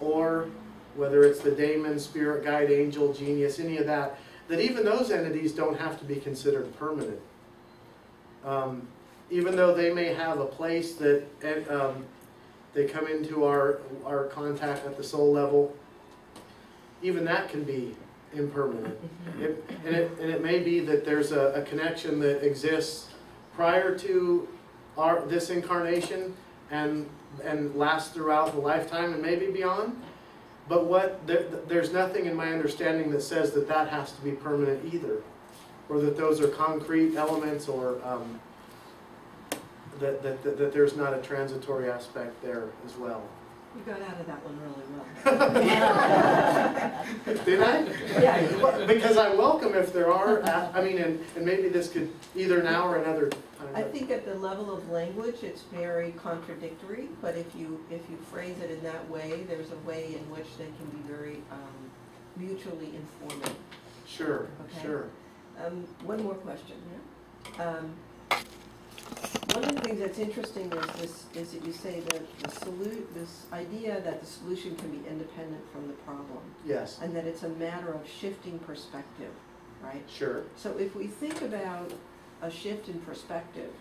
or whether it's the daemon, spirit, guide, angel, genius, any of that, that even those entities don't have to be considered permanent. Even though they may have a place that they come into our contact at the soul level, even that can be impermanent. And it may be that there's a connection that exists prior to this incarnation and lasts throughout the lifetime and maybe beyond. But there's nothing in my understanding that says that that has to be permanent either, or that those are concrete elements, or that there's not a transitory aspect there as well. You got out of that one really well. Did I? Yeah. Because I welcome if there are, I mean, and maybe this could either now or another time. I think at the level of language, it's very contradictory, but if you phrase it in that way, there's a way in which they can be very mutually informative. Sure, Okay. sure. One more question. Yeah. One of the things that's interesting is that you say that this idea that the solution can be independent from the problem, Yes. and that it's a matter of shifting perspective, right? Sure. So if we think about a shift in perspective,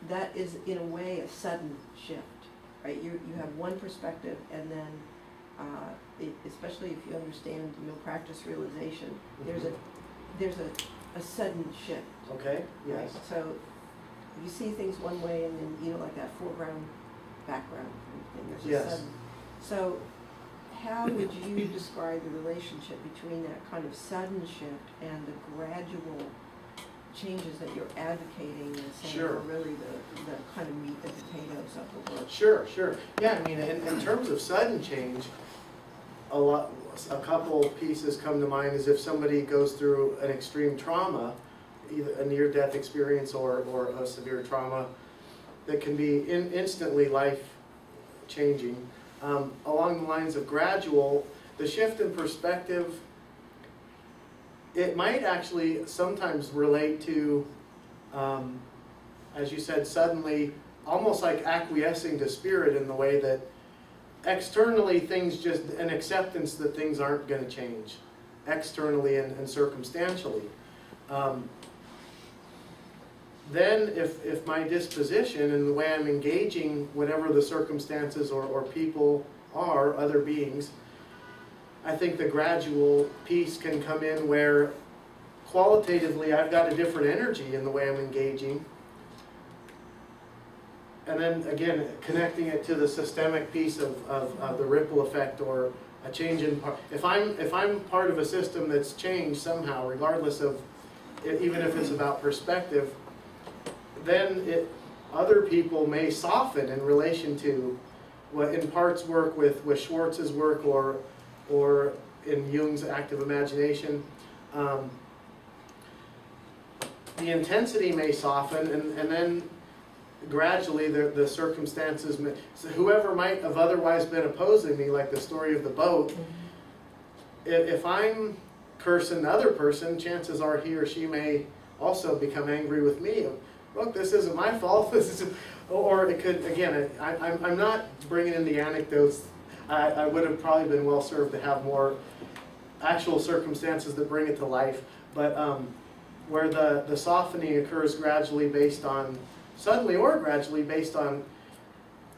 that is in a way a sudden shift, right? You have one perspective, and then especially if you understand, practice realization, there's a sudden shift. Okay. Yes. Right? So you see things one way, and then like that foreground, background thing. There's a Yes. sudden. So how would you describe the relationship between that kind of sudden shift and the gradual changes that you're advocating and saying Sure. are really the kind of meat and potatoes of the work? Sure, sure. Yeah, I mean, in terms of sudden change, a couple pieces come to mind is if somebody goes through an extreme trauma, either a near-death experience or a severe trauma that can be instantly life-changing. Along the lines of gradual, the shift in perspective, it might actually sometimes relate to, as you said, suddenly, almost like acquiescing to spirit in the way that externally things just, an acceptance that things aren't going to change, externally and circumstantially. Then if my disposition and the way I'm engaging whatever the circumstances or people are, other beings, I think the gradual piece can come in where qualitatively I've got a different energy in the way I'm engaging. And then again, connecting it to the systemic piece of the ripple effect or a change in part. If I'm part of a system that's changed somehow, regardless of, even if it's about perspective, then other people may soften in relation to what in parts work with Schwartz's work or in Jung's active imagination. The intensity may soften, and then gradually the circumstances may, so whoever might have otherwise been opposing me, like the story of the boat, if I'm cursing the other person, chances are he or she may also become angry with me. Look, this isn't my fault. This is, or it could, again, I'm not bringing in the anecdotes. I would have probably been well served to have more actual circumstances that bring it to life. But where the softening occurs gradually based on, suddenly or gradually based on,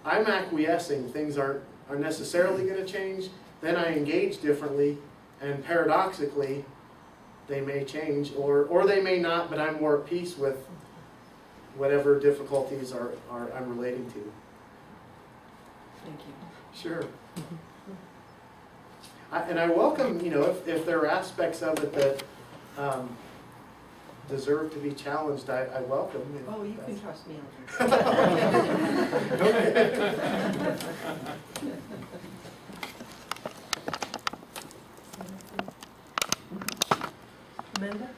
I'm acquiescing, things aren't necessarily going to change, then I engage differently, and paradoxically, they may change, or they may not, but I'm more at peace with whatever difficulties I'm relating to. Thank you. Sure. And I welcome, you know, if there are aspects of it that deserve to be challenged, I welcome. Oh, you can trust me on that. Amanda?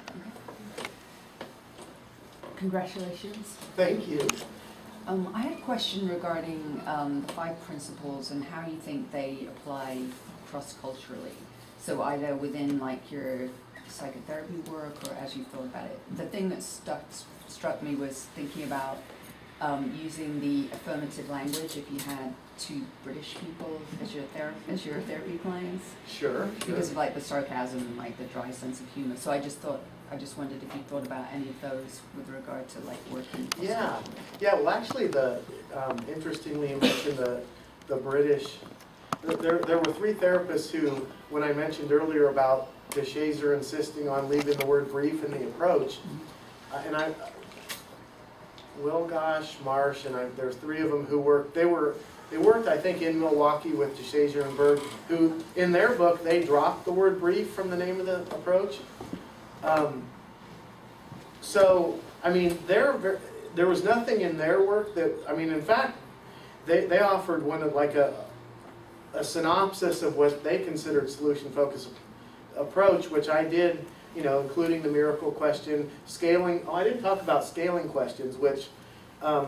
Congratulations. Thank you. I had a question regarding the 5 principles and how you think they apply cross-culturally. So either within like your psychotherapy work or as you thought about it. The thing that struck me was thinking about using the affirmative language if you had 2 British people as your therapy clients. Sure. Because of like the sarcasm and like the dry sense of humor. So I just wondered if you thought about any of those with regard to like working. Yeah. Well, actually, interestingly, you mentioned the British. There were 3 therapists who, when I mentioned earlier about DeShazer insisting on leaving the word brief in the approach, and Will Gosh, Marsh, and there's 3 of them who worked. They worked, I think, in Milwaukee with DeShazer and Berg, who, in their book, they dropped the word brief from the name of the approach. So, I mean, there was nothing in their work that, I mean, in fact, they offered one of like a synopsis of what they considered solution-focused approach, which I did, you know, including the miracle question, scaling. Oh, I didn't talk about scaling questions, which I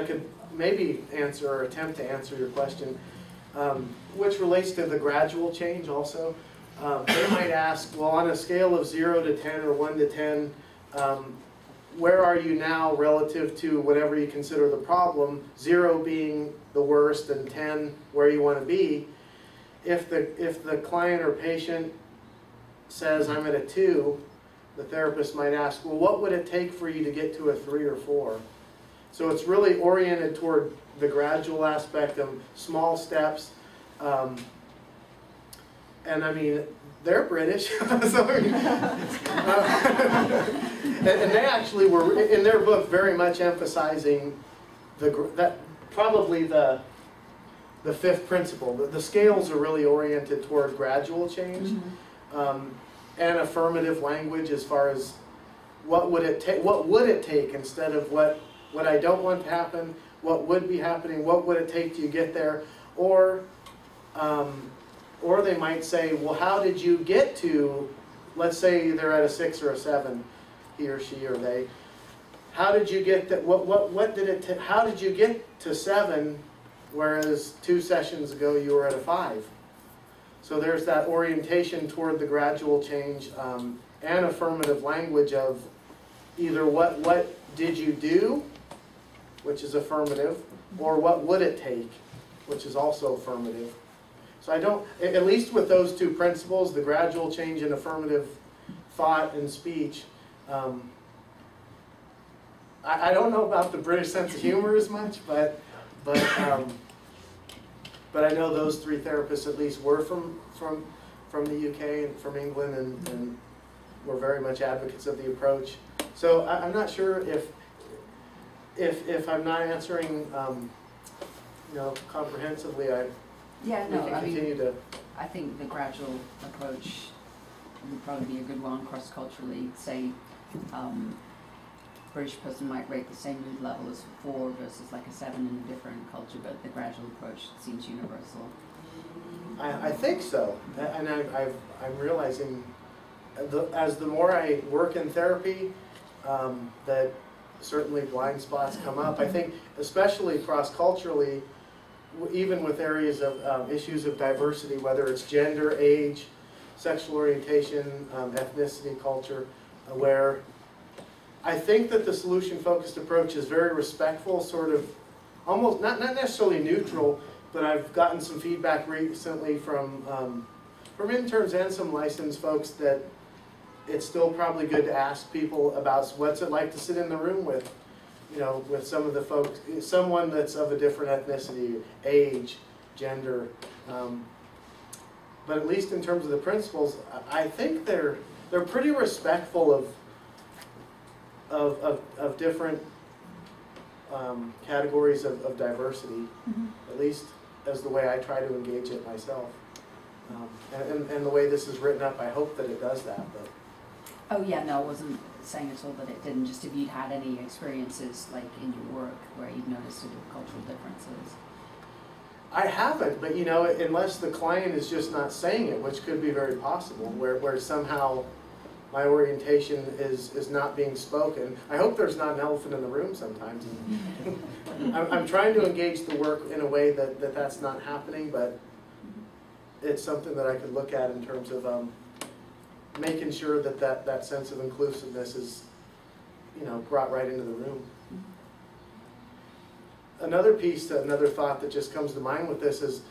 could maybe answer or attempt to answer your question, which relates to the gradual change also. They might ask, well, on a scale of 0 to 10 or 1 to 10, where are you now relative to whatever you consider the problem, 0 being the worst and 10 where you want to be? If the client or patient says, I'm at a 2, the therapist might ask, well, what would it take for you to get to a 3 or 4? So it's really oriented toward the gradual aspect of small steps. And I mean, they're British, so, and they actually were, in their book, very much emphasizing probably the 5th principle. The scales are really oriented toward gradual change, and affirmative language as far as what would it take instead of what I don't want to happen, what would be happening, what would it take to get there, or they might say, well, how did you get to, let's say they're at a 6 or a 7, he or she or they. How did you get that? What did it take? How did you get to 7, whereas 2 sessions ago you were at a 5? So there's that orientation toward the gradual change and affirmative language of either what did you do, which is affirmative, or what would it take, which is also affirmative. So I don't, at least with those 2 principles, the gradual change in affirmative thought and speech, I don't know about the British sense of humor as much, but I know those 3 therapists at least were from the UK and from England, and were very much advocates of the approach. So I'm not sure if I'm not answering, you know, comprehensively. Yeah, no, I mean, to. I think the gradual approach would probably be a good one cross-culturally. Say, British person might rate the same mood level as 4 versus like a 7 in a different culture, but the gradual approach seems universal. I think so, and I'm realizing as the more I work in therapy, that certainly blind spots come up. I think especially cross-culturally, even with areas of issues of diversity, whether it's gender, age, sexual orientation, ethnicity, culture, where I think that the solution-focused approach is very respectful, sort of almost, not necessarily neutral, but I've gotten some feedback recently from interns and some licensed folks that it's still probably good to ask people about what's it like to sit in the room with, you know, with some of the folks, someone that's of a different ethnicity, age, gender. But at least in terms of the principles, I think they're pretty respectful of different categories of diversity, at least as the way I try to engage it myself. And the way this is written up, I hope that it does that. But. Oh yeah, no, I wasn't saying at all that it didn't, just if you'd had any experiences like in your work where you've noticed the cultural differences. I haven't, but you know, unless the client is just not saying it, which could be very possible, where somehow my orientation is not being spoken. I hope there's not an elephant in the room sometimes. I'm trying to engage the work in a way that's not happening, but it's something that I could look at in terms of making sure that sense of inclusiveness is, you know, brought right into the room. Another thought that just comes to mind with this is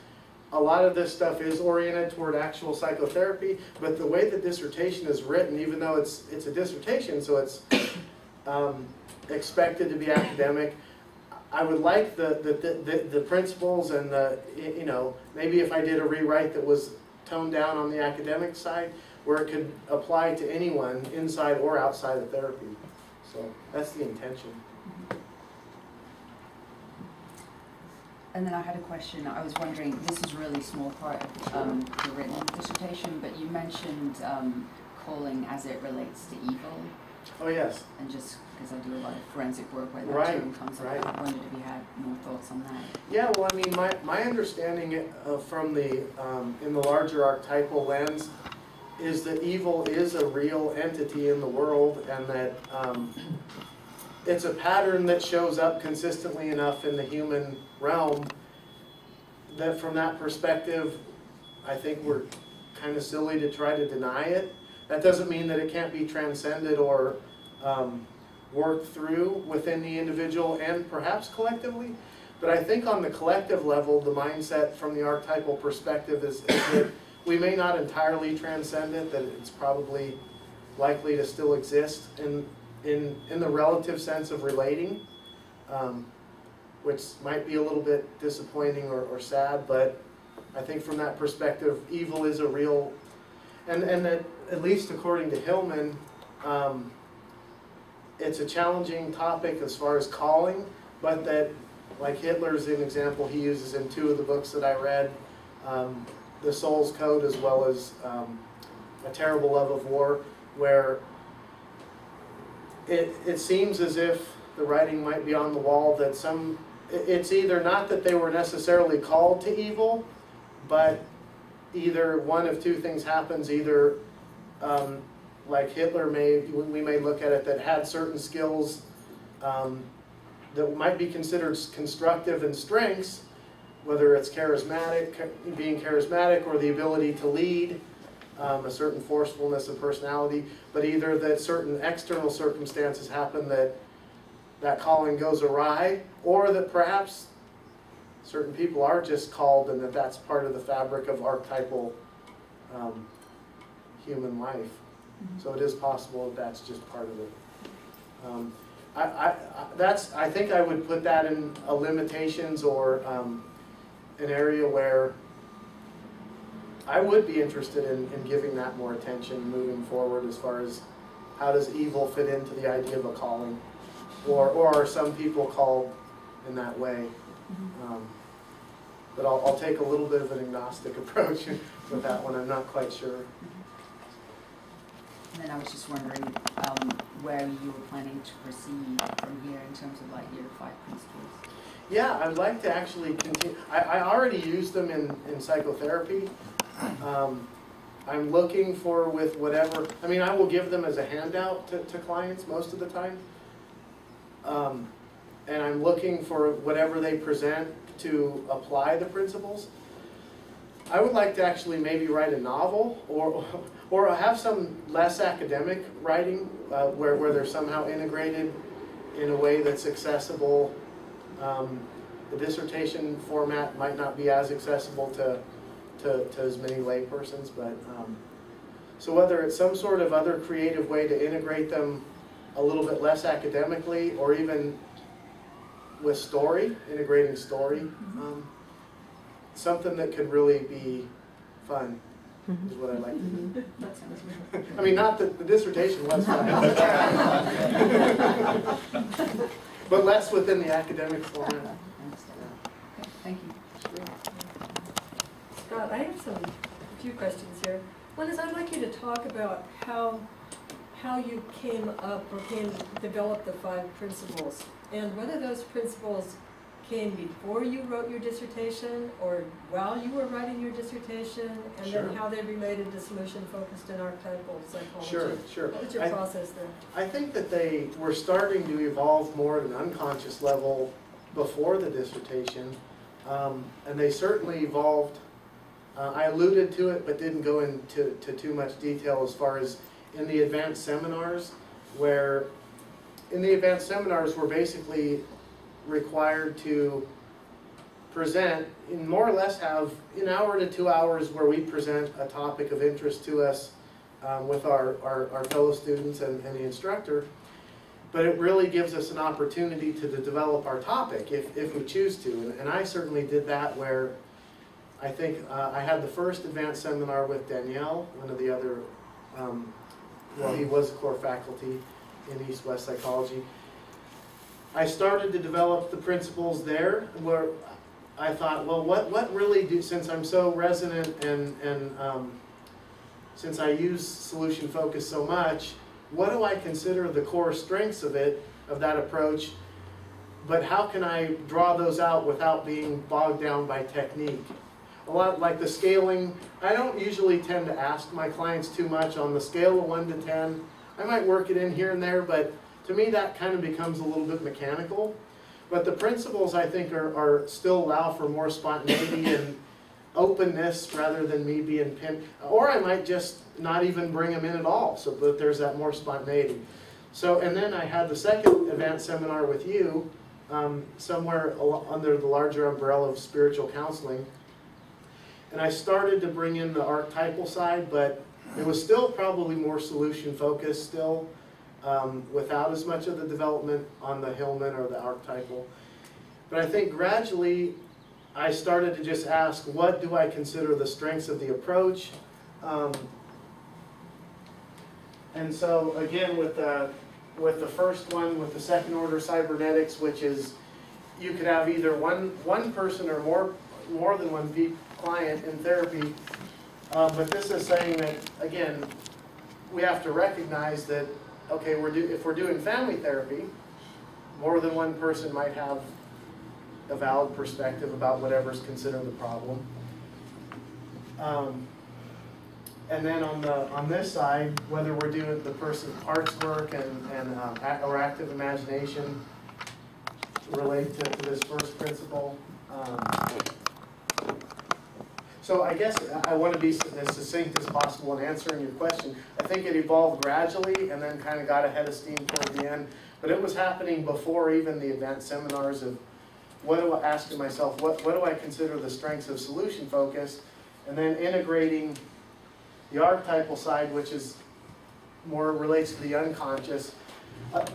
a lot of this stuff is oriented toward actual psychotherapy, but the way the dissertation is written, even though it's a dissertation, so it's expected to be academic, I would like the principles and the, you know, maybe if I did a rewrite that was toned down on the academic side, where it could apply to anyone inside or outside of therapy. So that's the intention. And then I had a question. I was wondering, this is a really small part of the written dissertation, but you mentioned calling as it relates to evil. Oh yes. And just because I do a lot of forensic work where that term comes up, I wondered if you had more thoughts on that. Yeah, well, I mean, my understanding from the in the larger archetypal lens is that evil is a real entity in the world, and that it's a pattern that shows up consistently enough in the human realm that from that perspective, I think we're kind of silly to try to deny it. That doesn't mean that it can't be transcended or worked through within the individual and perhaps collectively. But I think on the collective level, the mindset from the archetypal perspective is that we may not entirely transcend it, that it's probably likely to still exist in the relative sense of relating, which might be a little bit disappointing or sad, but I think from that perspective, evil is a real, and that at least according to Yettman, it's a challenging topic as far as calling, but that, like Hitler's an example he uses in 2 of the books that I read, The Soul's Code as well as A Terrible Love of War, where it seems as if the writing might be on the wall that it's either not that they were necessarily called to evil, but either one of 2 things happens, either like Hitler we may look at it, that had certain skills that might be considered constructive and strengths, whether it's being charismatic or the ability to lead, a certain forcefulness of personality, but either that certain external circumstances happen that calling goes awry, or that perhaps certain people are just called and that's part of the fabric of archetypal human life. So it is possible that that's just part of it. I think I would put that in a limitations or an area where I would be interested in giving that more attention moving forward, as far as how does evil fit into the idea of a calling, or are some people called in that way? But I'll take a little bit of an agnostic approach with that one. I'm not quite sure. And then I was just wondering where you were planning to proceed from here in terms of like your 5 principles. Yeah, I'd like to actually continue. I already used them in psychotherapy. I'm looking for with whatever, I mean, I will give them as a handout to clients most of the time. And I'm looking for whatever they present to apply the principles. I would like to actually maybe write a novel or have some less academic writing where they're somehow integrated in a way that's accessible. The dissertation format might not be as accessible to as many laypersons, but So whether it's some sort of other creative way to integrate them a little bit less academically, or even with story, integrating story, something that could really be fun is what I like to do. That sounds good. I mean, not that the dissertation was fun, but less within the academic format. I understand. Okay, thank you. Scott, I have a few questions here. One is I'd like you to talk about how you came up or developed the 5 principles, and whether those principles came before you wrote your dissertation or while you were writing your dissertation, and Sure. then how they related to solution-focused and archetypal psychology. Sure. What was your process there? I think that they were starting to evolve more at an unconscious level before the dissertation, and they certainly evolved. I alluded to it, but didn't go into too much detail as far as in the advanced seminars, where in the advanced seminars we're basically required to present, and more or less have an hour to 2 hours where we present a topic of interest to us with our fellow students and the instructor. But it really gives us an opportunity to develop our topic if we choose to. And I certainly did that, where I think I had the first advanced seminar with Danielle, one of the other, well, he was core faculty in East-West Psychology. I started to develop the principles there, where I thought, well, what really do, since I'm so resonant and since I use solution focus so much, what do I consider the core strengths of that approach, but how can I draw those out without being bogged down by technique? A lot like the scaling, I don't usually tend to ask my clients too much on the scale of 1 to 10. I might work it in here and there, but to me that kind of becomes a little bit mechanical. But the principles, I think, are still allow for more spontaneity and openness rather than me being pinned. Or I might just not even bring them in at all, so that there's that more spontaneity. So, and then I had the second advanced seminar with you, somewhere under the larger umbrella of spiritual counseling. And I started to bring in the archetypal side, but it was still probably more solution focused still, without as much of the development on the Hillman or the archetypal. But I think gradually I started to just ask, what do I consider the strengths of the approach? And so again, with the first one, with the second order cybernetics, which is you could have either one person or more than one client in therapy. But this is saying that, again, we have to recognize that, okay, if we're doing family therapy, more than one person might have a valid perspective about whatever's considered the problem. And then on this side, whether we're doing the person's parts work or active imagination relate to this first principle. So I guess I want to be as succinct as possible in answering your question. I think it evolved gradually and then kind of got ahead of steam toward the end. But it was happening before even the advanced seminars of asking myself, what do I consider the strengths of solution focus? And then integrating the archetypal side, which is more relates to the unconscious,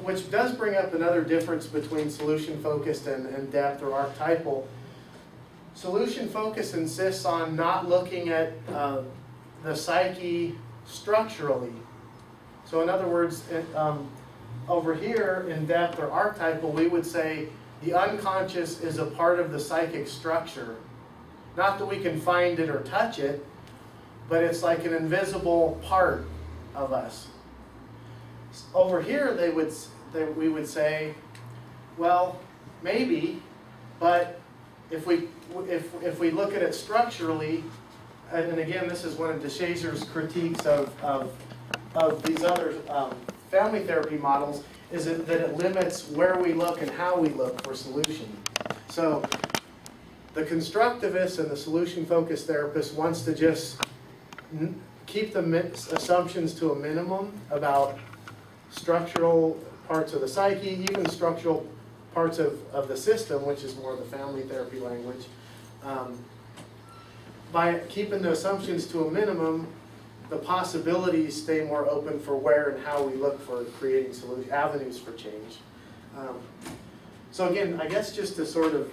which does bring up another difference between solution focused and depth or archetypal. Solution focus insists on not looking at the psyche structurally. So in other words, over here in depth or archetypal, we would say the unconscious is a part of the psychic structure. Not that we can find it or touch it, but it's like an invisible part of us. Over here, we would say, well, maybe, but if we look at it structurally, and again, this is one of DeShazer's critiques of these other family therapy models, is that it limits where we look and how we look for solution. So the constructivist and the solution-focused therapist wants to just keep the assumptions to a minimum about structural parts of the psyche, even structural parts of the system, which is more the family therapy language. By keeping the assumptions to a minimum, the possibilities stay more open for where and how we look for creating avenues for change. So again, I guess just to sort of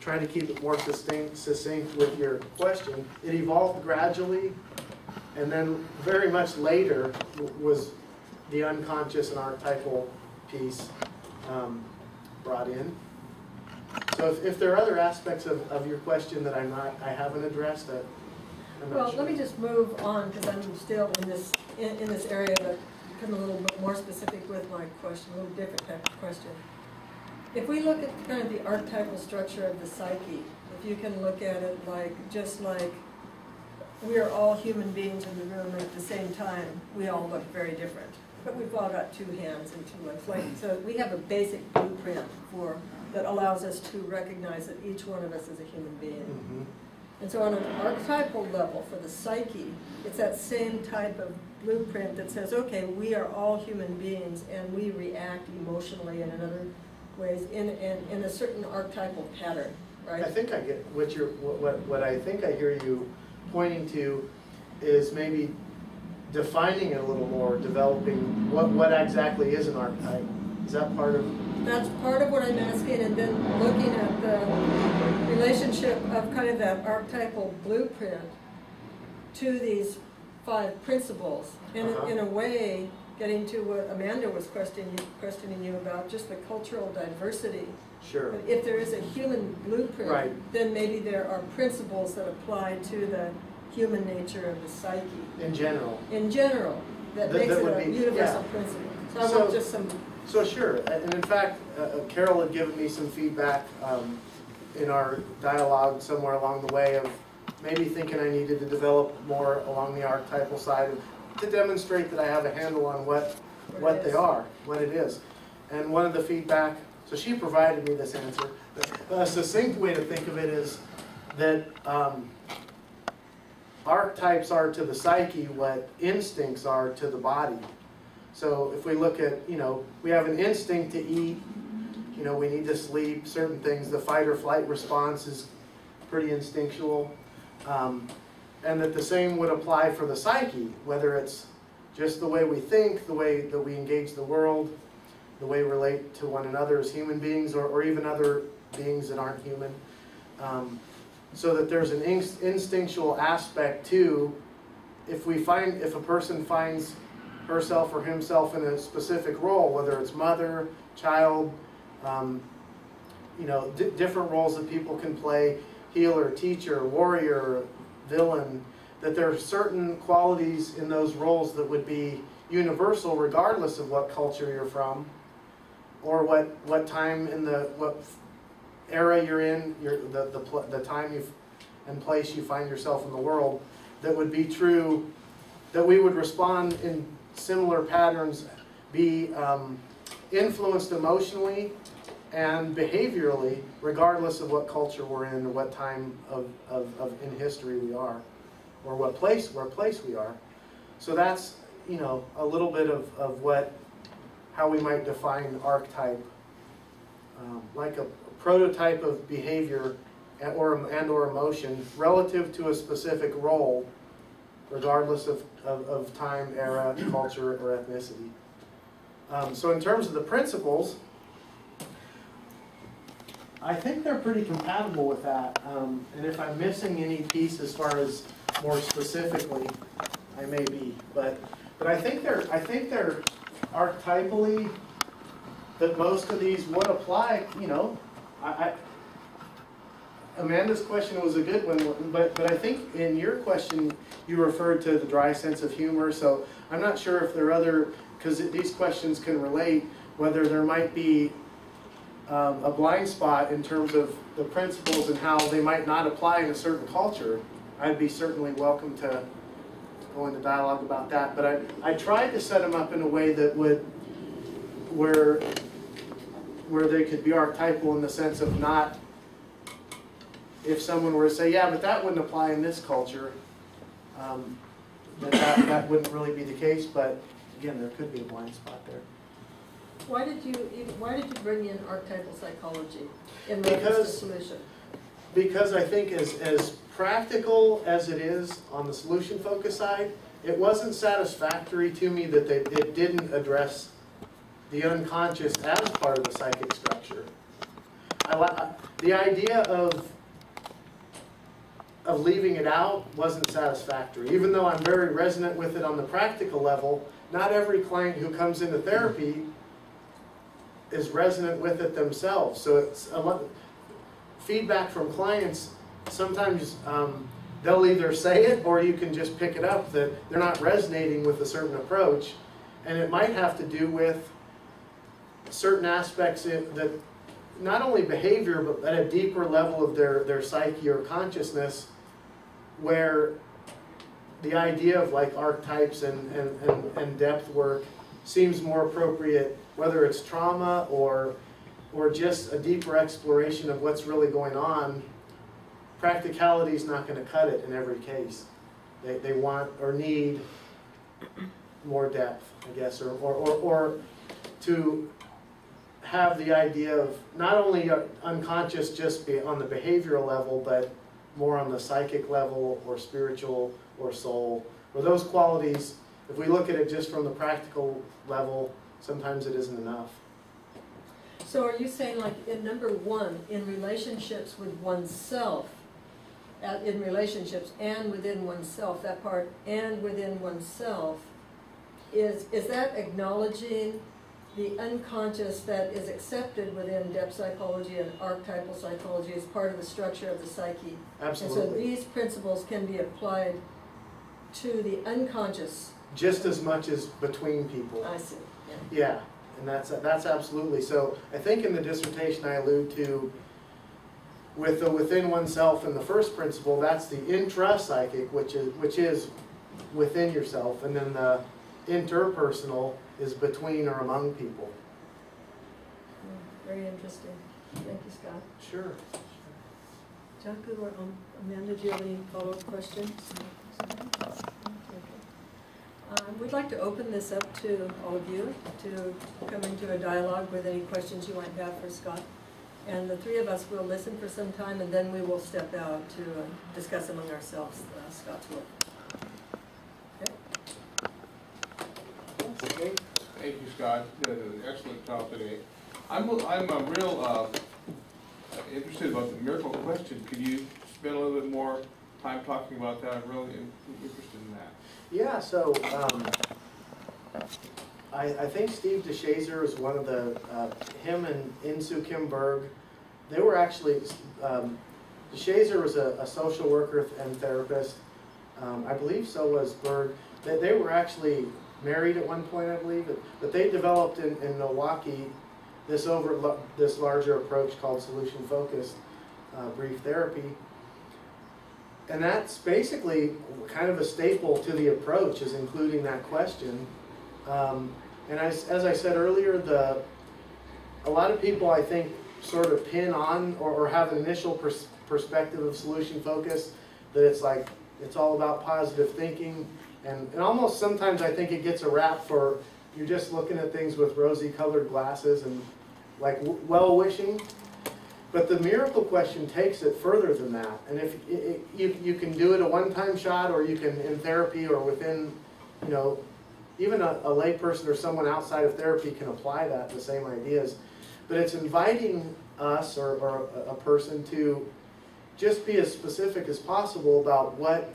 try to keep it more succinct with your question, it evolved gradually, and then very much later was the unconscious and archetypal piece brought in. So if there are other aspects of your question that I haven't addressed, I'm not Well, sure. let me just move on, because I'm still in this area, but become a little bit more specific with my question, a little different type of question. If we look at kind of the archetypal structure of the psyche, if you can look at it just like we are all human beings in the room, and at the same time, we all look very different. But we've all got 2 hands and 2 legs. So we have a basic blueprint that allows us to recognize that each one of us is a human being. Mm-hmm. And so on an archetypal level for the psyche, it's that same type of blueprint that says, okay, we are all human beings and we react emotionally and in other ways in a certain archetypal pattern, right? I think I get what I think I hear you pointing to is maybe defining it a little more, developing what exactly is an archetype. Is that part of? That's part of what I'm asking, and then looking at the relationship of kind of that archetypal blueprint to these 5 principles, and in a way, getting to what Amanda was questioning you about, just the cultural diversity. Sure. But if there is a human blueprint, Right. then maybe there are principles that apply to the human nature of the psyche. In general. In general, that makes it a universal principle. So I want just some. So sure, and in fact, Carol had given me some feedback in our dialogue somewhere along the way of maybe thinking I needed to develop more along the archetypal side to demonstrate that I have a handle on what they are, what it is. And one of the feedback, so she provided me this answer. A succinct way to think of it is that archetypes are to the psyche what instincts are to the body. So if we look at, we have an instinct to eat, we need to sleep, certain things, the fight or flight response is pretty instinctual. And that the same would apply for the psyche, whether it's just the way we think, the way that we engage the world, the way we relate to one another as human beings, or even other beings that aren't human. So that there's an instinctual aspect to, if a person finds herself or himself in a specific role, whether it's mother, child, different roles that people can play, healer, teacher, warrior, villain, that there are certain qualities in those roles that would be universal regardless of what culture you're from, or what time in what era you're in, the time and place you find yourself in the world, that would be true, that we would respond in similar patterns, be influenced emotionally and behaviorally, regardless of what culture we're in, or what time in history we are, or what place we are. So that's a little bit of how we might define archetype, like a prototype of behavior and or emotion relative to a specific role, regardless of time, era, culture, or ethnicity. So in terms of the principles, I think they're pretty compatible with that. And if I'm missing any piece as far as more specifically, I may be. But I think they're archetypally that most of these would apply. Amanda's question was a good one, but I think in your question you referred to the dry sense of humor. So I'm not sure if there are other, because these questions can relate, whether there might be a blind spot in terms of the principles and how they might not apply in a certain culture. I'd be certainly welcome to go into dialogue about that. But I tried to set them up in a way that where they could be archetypal in the sense of not, if someone were to say, yeah, but that wouldn't apply in this culture, that wouldn't really be the case. But again, there could be a blind spot there. Why did you bring in archetypal psychology in reference to solution? because I think as practical as it is on the solution focus side, it wasn't satisfactory to me that it didn't address the unconscious as part of the psychic structure. The idea of leaving it out wasn't satisfactory. Even though I'm very resonant with it on the practical level, not every client who comes into therapy is resonant with it themselves. So it's a lot, feedback from clients, sometimes they'll either say it or you can just pick it up that they're not resonating with a certain approach. And it might have to do with certain aspects that not only behavior, but at a deeper level of their psyche or consciousness, where the idea of like archetypes and depth work seems more appropriate, whether it's trauma or just a deeper exploration of what's really going on. Practicality is not going to cut it in every case. They want or need more depth, I guess, or to have the idea of not only unconscious just be on the behavioral level, but more on the psychic level or spiritual or soul, or those qualities. If we look at it just from the practical level, sometimes it isn't enough. So are you saying, like in number 1, in relationships with oneself, in relationships and within oneself, that part and within oneself, is that acknowledging the unconscious that is accepted within depth psychology and archetypal psychology as part of the structure of the psyche? Absolutely. And so these principles can be applied to the unconscious. Just as much as between people. I see. Yeah. Yeah, and that's absolutely. So I think in the dissertation I allude to with the within oneself in the first principle, that's the intra-psychic, which is within yourself, and then the interpersonal is between or among people. Very interesting. Thank you, Scott. Sure. Jaku or Amanda, do you have any follow-up questions? We'd like to open this up to all of you to come into a dialogue with any questions you might have for Scott. And the three of us will listen for some time, and then we will step out to discuss among ourselves Scott's work. Okay. Thank you, Scott. You did an excellent job today. I'm real interested about the miracle question. Could you spend a little bit more time talking about that? I'm really interested in that. Yeah, so I think Steve DeShazer is one of the, him and Insoo Kim Berg, they were actually, DeShazer was a social worker and therapist. I believe so was Berg. They were actually married at one point, I believe, but they developed in Milwaukee this larger approach called Solution-Focused Brief Therapy. And that's basically kind of a staple to the approach, is including that question. And as I said earlier, a lot of people, I think, sort of pin on or have an initial perspective of solution focus, that it's like, it's all about positive thinking. And almost sometimes I think it gets a rap for, you're just looking at things with rosy colored glasses and like well-wishing. But the miracle question takes it further than that. And if you can do it a one-time shot, or you can in therapy or within, you know, even a layperson or someone outside of therapy can apply that, the same ideas. But it's inviting us or a person to just be as specific as possible about what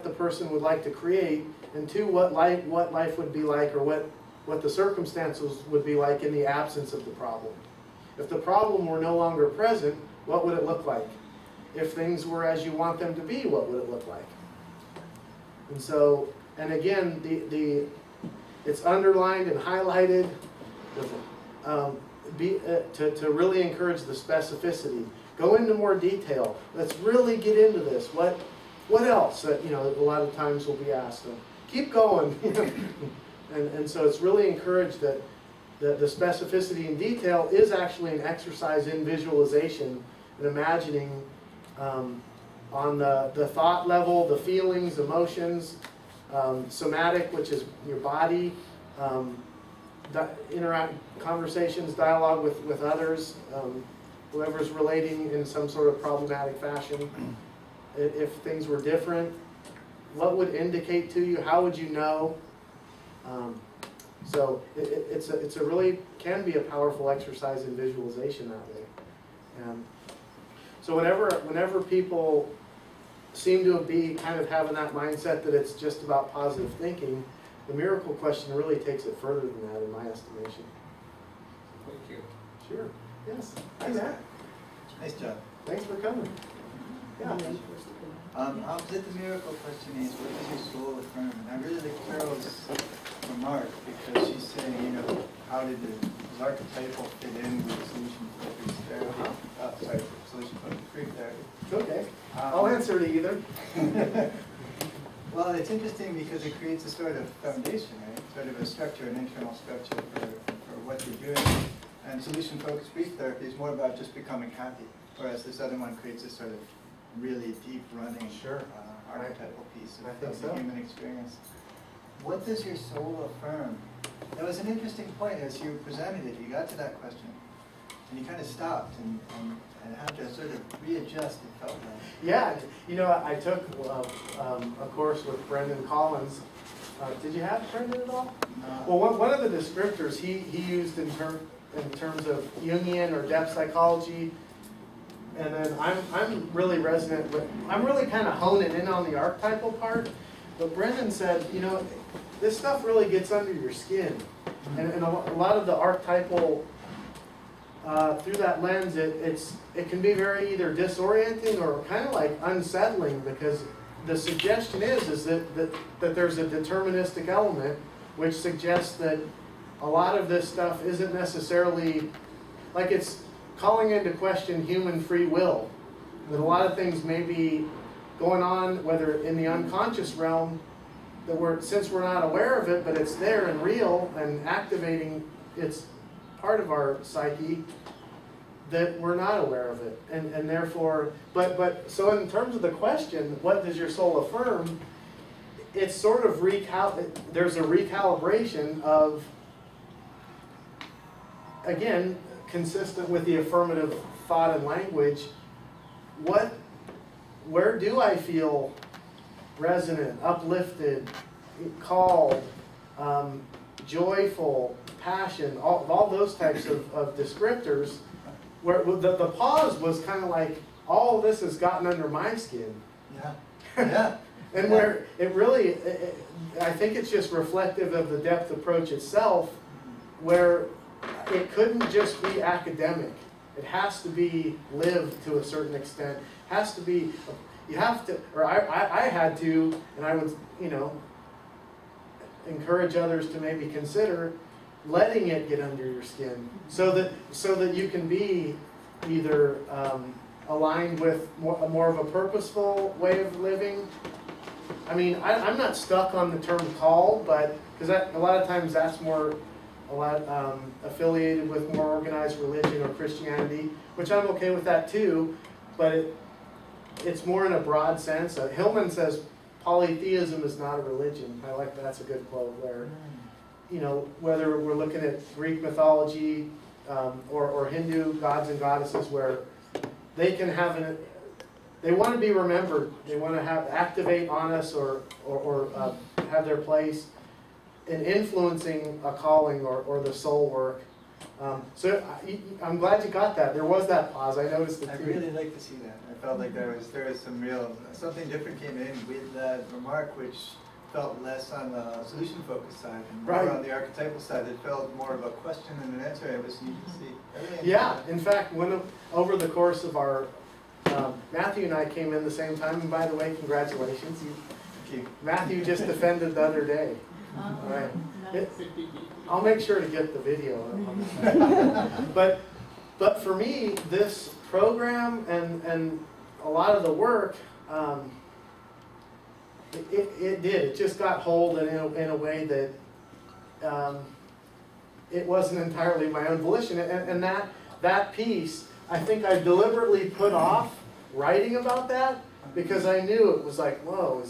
the person would like to create, and two, what life would be like, or what the circumstances would be like in the absence of the problem. If the problem were no longer present, what would it look like? If things were as you want them to be, what would it look like? And so, and again, it's underlined and highlighted to really encourage the specificity. Go into more detail. Let's really get into this. What else? You know, a lot of times we'll be asked. Keep going. and so it's really encouraged that the specificity and detail is actually an exercise in visualization and imagining on the thought level, the feelings, emotions, somatic, which is your body, conversations, dialogue with others, whoever's relating in some sort of problematic fashion, if things were different, what would indicate to you? How would you know? So it's a really can be a powerful exercise in visualization that way. So whenever people seem to be kind of having that mindset that it's just about positive thinking, the miracle question really takes it further than that, in my estimation. Thank you. Sure. Yes. Hi, Matt. Nice job. Thanks for coming. Yeah. Opposite the miracle question is, what does your soul affirm? And I really like Carol's remark, because she's saying, you know, how did the archetypal fit in with solution-focused therapy? Solution-focused group therapy. Okay. I'll answer to either. Well, it's interesting because it creates a sort of foundation, right? Sort of a structure, an internal structure for what you're doing. And solution-focused grief therapy is more about just becoming happy, whereas this other one creates a sort of really deep running archetypal piece of the human experience. What does your soul affirm? That was an interesting point as you presented it. You got to that question, and you kind of stopped and had to sort of readjust, it felt like. Yeah, you know, I took a course with Brendan Collins. Did you have Brendan at all? No. Well, one of the descriptors he used in terms of Jungian or depth psychology, and then I'm really resonant with, I'm really kind of honing in on the archetypal part, but Brendan said, you know, this stuff really gets under your skin, and a lot of the archetypal, through that lens, it can be very either disorienting or kind of like unsettling, because the suggestion is that there's a deterministic element which suggests that a lot of this stuff isn't necessarily, like it's calling into question human free will. That a lot of things may be going on, whether in the unconscious realm, that since we're not aware of it, but it's there and real and activating, it's part of our psyche, that we're not aware of it. And therefore, but so in terms of the question, what does your soul affirm? It's sort of there's a recalibration of, again, consistent with the affirmative thought and language, where do I feel resonant, uplifted, called, joyful, passion, all those types of descriptors, where the pause was kind of like, all of this has gotten under my skin. Yeah, yeah. And where it really, I think it's just reflective of the depth approach itself, where it couldn't just be academic. It has to be lived to a certain extent. It has to be, you have to, or I had to, and I would, you know, encourage others to maybe consider letting it get under your skin, so that you can be either aligned with more of a purposeful way of living. I mean, I'm not stuck on the term call, but because a lot of times that's affiliated with more organized religion or Christianity, which I'm okay with that too, but it's more in a broad sense. Hillman says polytheism is not a religion. I like that's a good quote where, you know, whether we're looking at Greek mythology or Hindu gods and goddesses, where they can have they want to be remembered. They want to activate on us or have their place in influencing a calling or the soul work. So I'm glad you got that. There was that pause. I noticed it too. I really like to see that. I felt like there was something different came in with that remark, which felt less on the solution-focused side and more on the archetypal side. It felt more of a question and an answer. It was neat to see. Yeah, in fact, over the course of our, Matthew and I came in the same time, and by the way, congratulations. Thank you. Matthew just defended the other day. Right. I'll make sure to get the video. But for me, this program and a lot of the work, it just got hold in a way that it wasn't entirely my own volition. And that piece, I think I deliberately put off writing about that, because I knew it was like, whoa,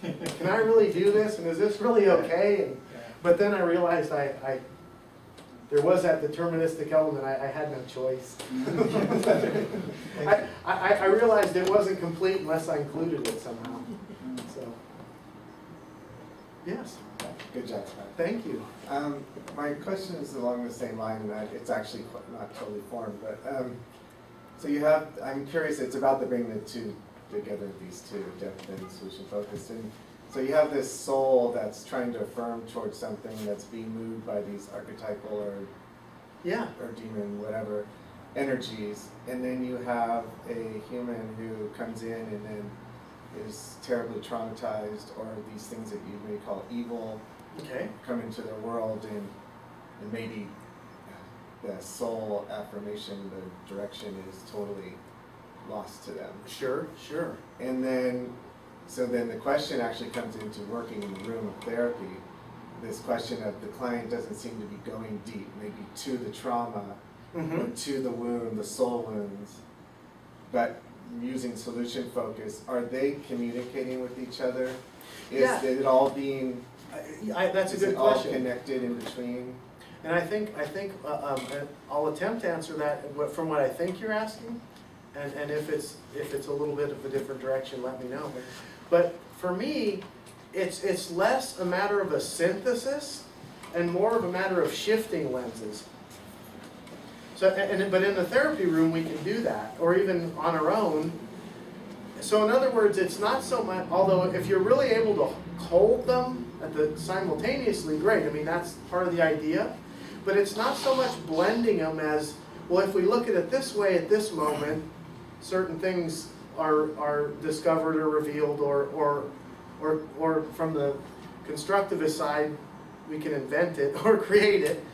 can I really do this? And is this really okay? But then I realized there was that deterministic element. I had no choice. I realized it wasn't complete unless I included it somehow. So, yes. Good job, Scott. Thank you. My question is along the same line, and it's actually not totally formed, but so you have, I'm curious, it's about the bringing the two together, these two, depth and solution focused. And so you have this soul that's trying to affirm towards something that's being moved by these archetypal or demon, whatever, energies. And then you have a human who comes in and then is terribly traumatized, or these things that you may call evil come into their world, and maybe the soul affirmation, the direction is totally lost to them. Sure. And then, so then the question actually comes into working in the room of therapy, this question of the client doesn't seem to be going deep, maybe to the trauma, or to the wound, the soul wounds, but using solution focus, are they communicating with each other? Is it all being, that's a is good it all question. connected in between? And I think I'll attempt to answer that from what I think you're asking, and if it's a little bit of a different direction, let me know. But for me, it's less a matter of a synthesis and more of a matter of shifting lenses. So, but in the therapy room we can do that, or even on our own. So in other words, it's not so much, although if you're really able to hold them simultaneously, great. I mean, that's part of the idea. But it's not so much blending them as, well, if we look at it this way at this moment, certain things are discovered or revealed, or from the constructivist side, we can invent it or create it.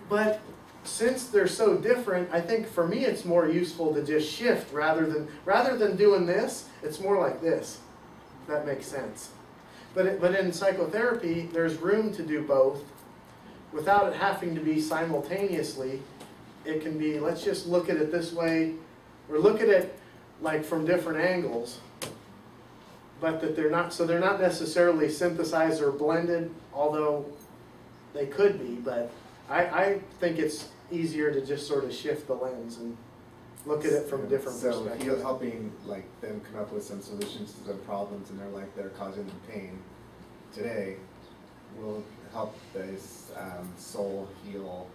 But since they're so different, I think for me it's more useful to just shift rather than doing this. It's more like this. If that makes sense. But in psychotherapy, there's room to do both without it having to be simultaneously. It can be, let's just look at it this way, or look at it like from different angles, but that they're not necessarily synthesized or blended, although they could be. But I think it's easier to just sort of shift the lens and look at it from a different perspective. So helping like them come up with some solutions to some problems in their life that are causing them pain today will help this soul heal.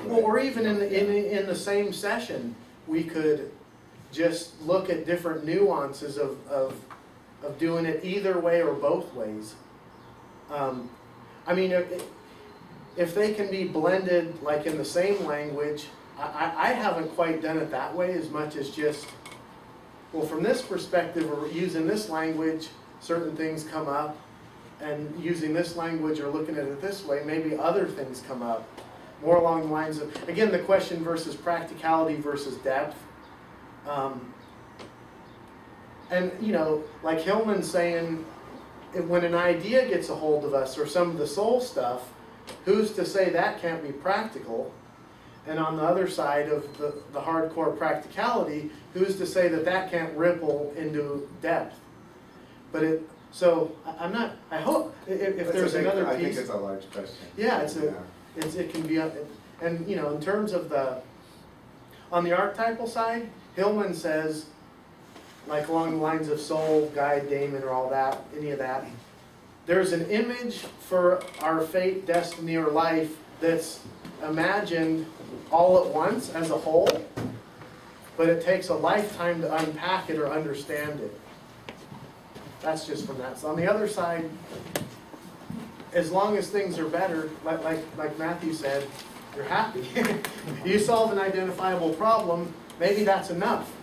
Well, or even in the same session, we could just look at different nuances of doing it either way or both ways. I mean, if they can be blended like in the same language, I haven't quite done it that way as much as just, well, from this perspective, or using this language, certain things come up, and using this language or looking at it this way, maybe other things come up. More along the lines of, again, the question versus practicality versus depth. And, you know, like Hillman's saying, when an idea gets a hold of us, or some of the soul stuff, who's to say that can't be practical? And on the other side of the hardcore practicality, who's to say that that can't ripple into depth? But so I'm not, I hope, if there's another piece. I think it's a large question. Yeah, it can be, and you know, in terms of on the archetypal side, Hillman says, like along the lines of soul, guide, daemon, or all that, any of that, there's an image for our fate, destiny, or life that's imagined all at once as a whole, but it takes a lifetime to unpack it or understand it. That's just from that. So on the other side, as long as things are better, like Matthew said, you're happy. You solve an identifiable problem, maybe that's enough.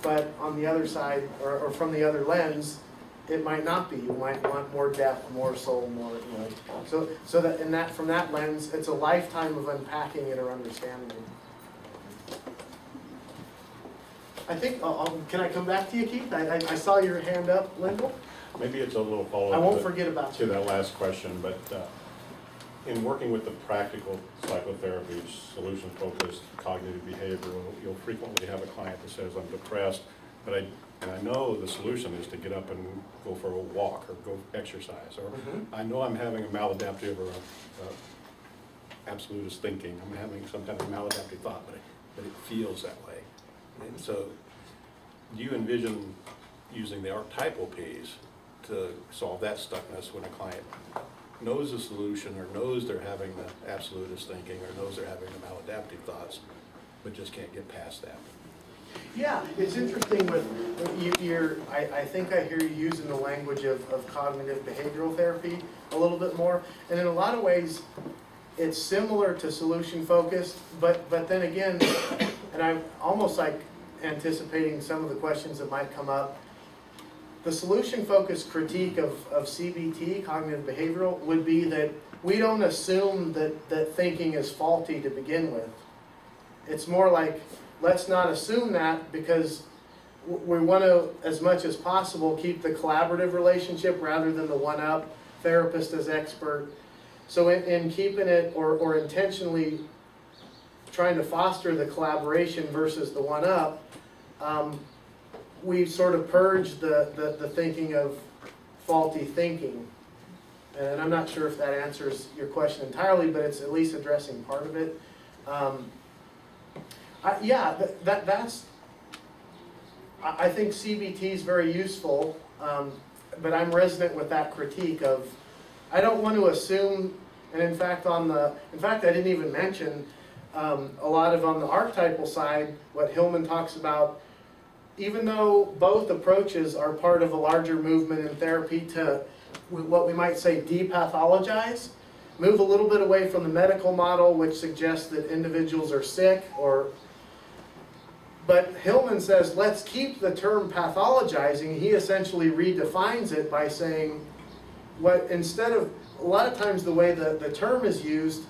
But on the other side, or from the other lens, it might not be. You might want more depth, more soul, more, you know. So that from that lens, it's a lifetime of unpacking it or understanding it. I think, can I come back to you, Keith? I saw your hand up, Lyndall. Maybe it's a little follow-up. I won't forget about to that last question, but in working with the practical psychotherapy, solution-focused, cognitive behavioral, you'll frequently have a client that says, I'm depressed, but I know the solution is to get up and go for a walk or go exercise, or I know I'm having a maladaptive or absolutist thinking, I'm having some kind of maladaptive thought, but it feels that way. And so, do you envision using the archetypal piece to solve that stuckness when a client knows the solution or knows they're having the absolutist thinking or knows they're having the maladaptive thoughts, but just can't get past that? Yeah, it's interesting with I think I hear you using the language of cognitive behavioral therapy a little bit more, and in a lot of ways it's similar to solution focused, but then again, and I'm almost like anticipating some of the questions that might come up. The solution focused critique of CBT, cognitive behavioral, would be that we don't assume that thinking is faulty to begin with. It's more like, let's not assume that, because we want to, as much as possible, keep the collaborative relationship rather than the one-up, therapist as expert. So in keeping it, or intentionally trying to foster the collaboration versus the one-up, we sort of purge the thinking of faulty thinking. And I'm not sure if that answers your question entirely, but it's at least addressing part of it. I think CBT is very useful, but I'm resonant with that critique of, I don't want to assume, and in fact I didn't even mention a lot of, on the archetypal side, what Hillman talks about, even though both approaches are part of a larger movement in therapy to what we might say depathologize, move a little bit away from the medical model, which suggests that individuals are sick, but Hillman says, let's keep the term pathologizing. He essentially redefines it by saying, instead of, a lot of times the way the term is used,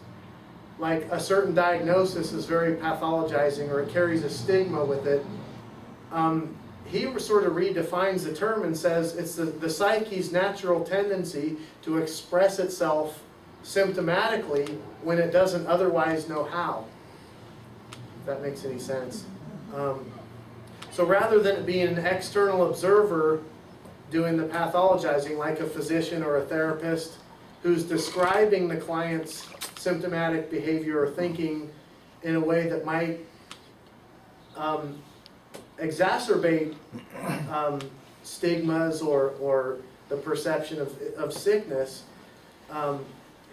like a certain diagnosis is very pathologizing or it carries a stigma with it. He sort of redefines the term and says it's the psyche's natural tendency to express itself symptomatically when it doesn't otherwise know how. If that makes any sense. So rather than it being an external observer doing the pathologizing, like a physician or a therapist who's describing the client's symptomatic behavior or thinking in a way that might exacerbate stigmas or the perception of sickness,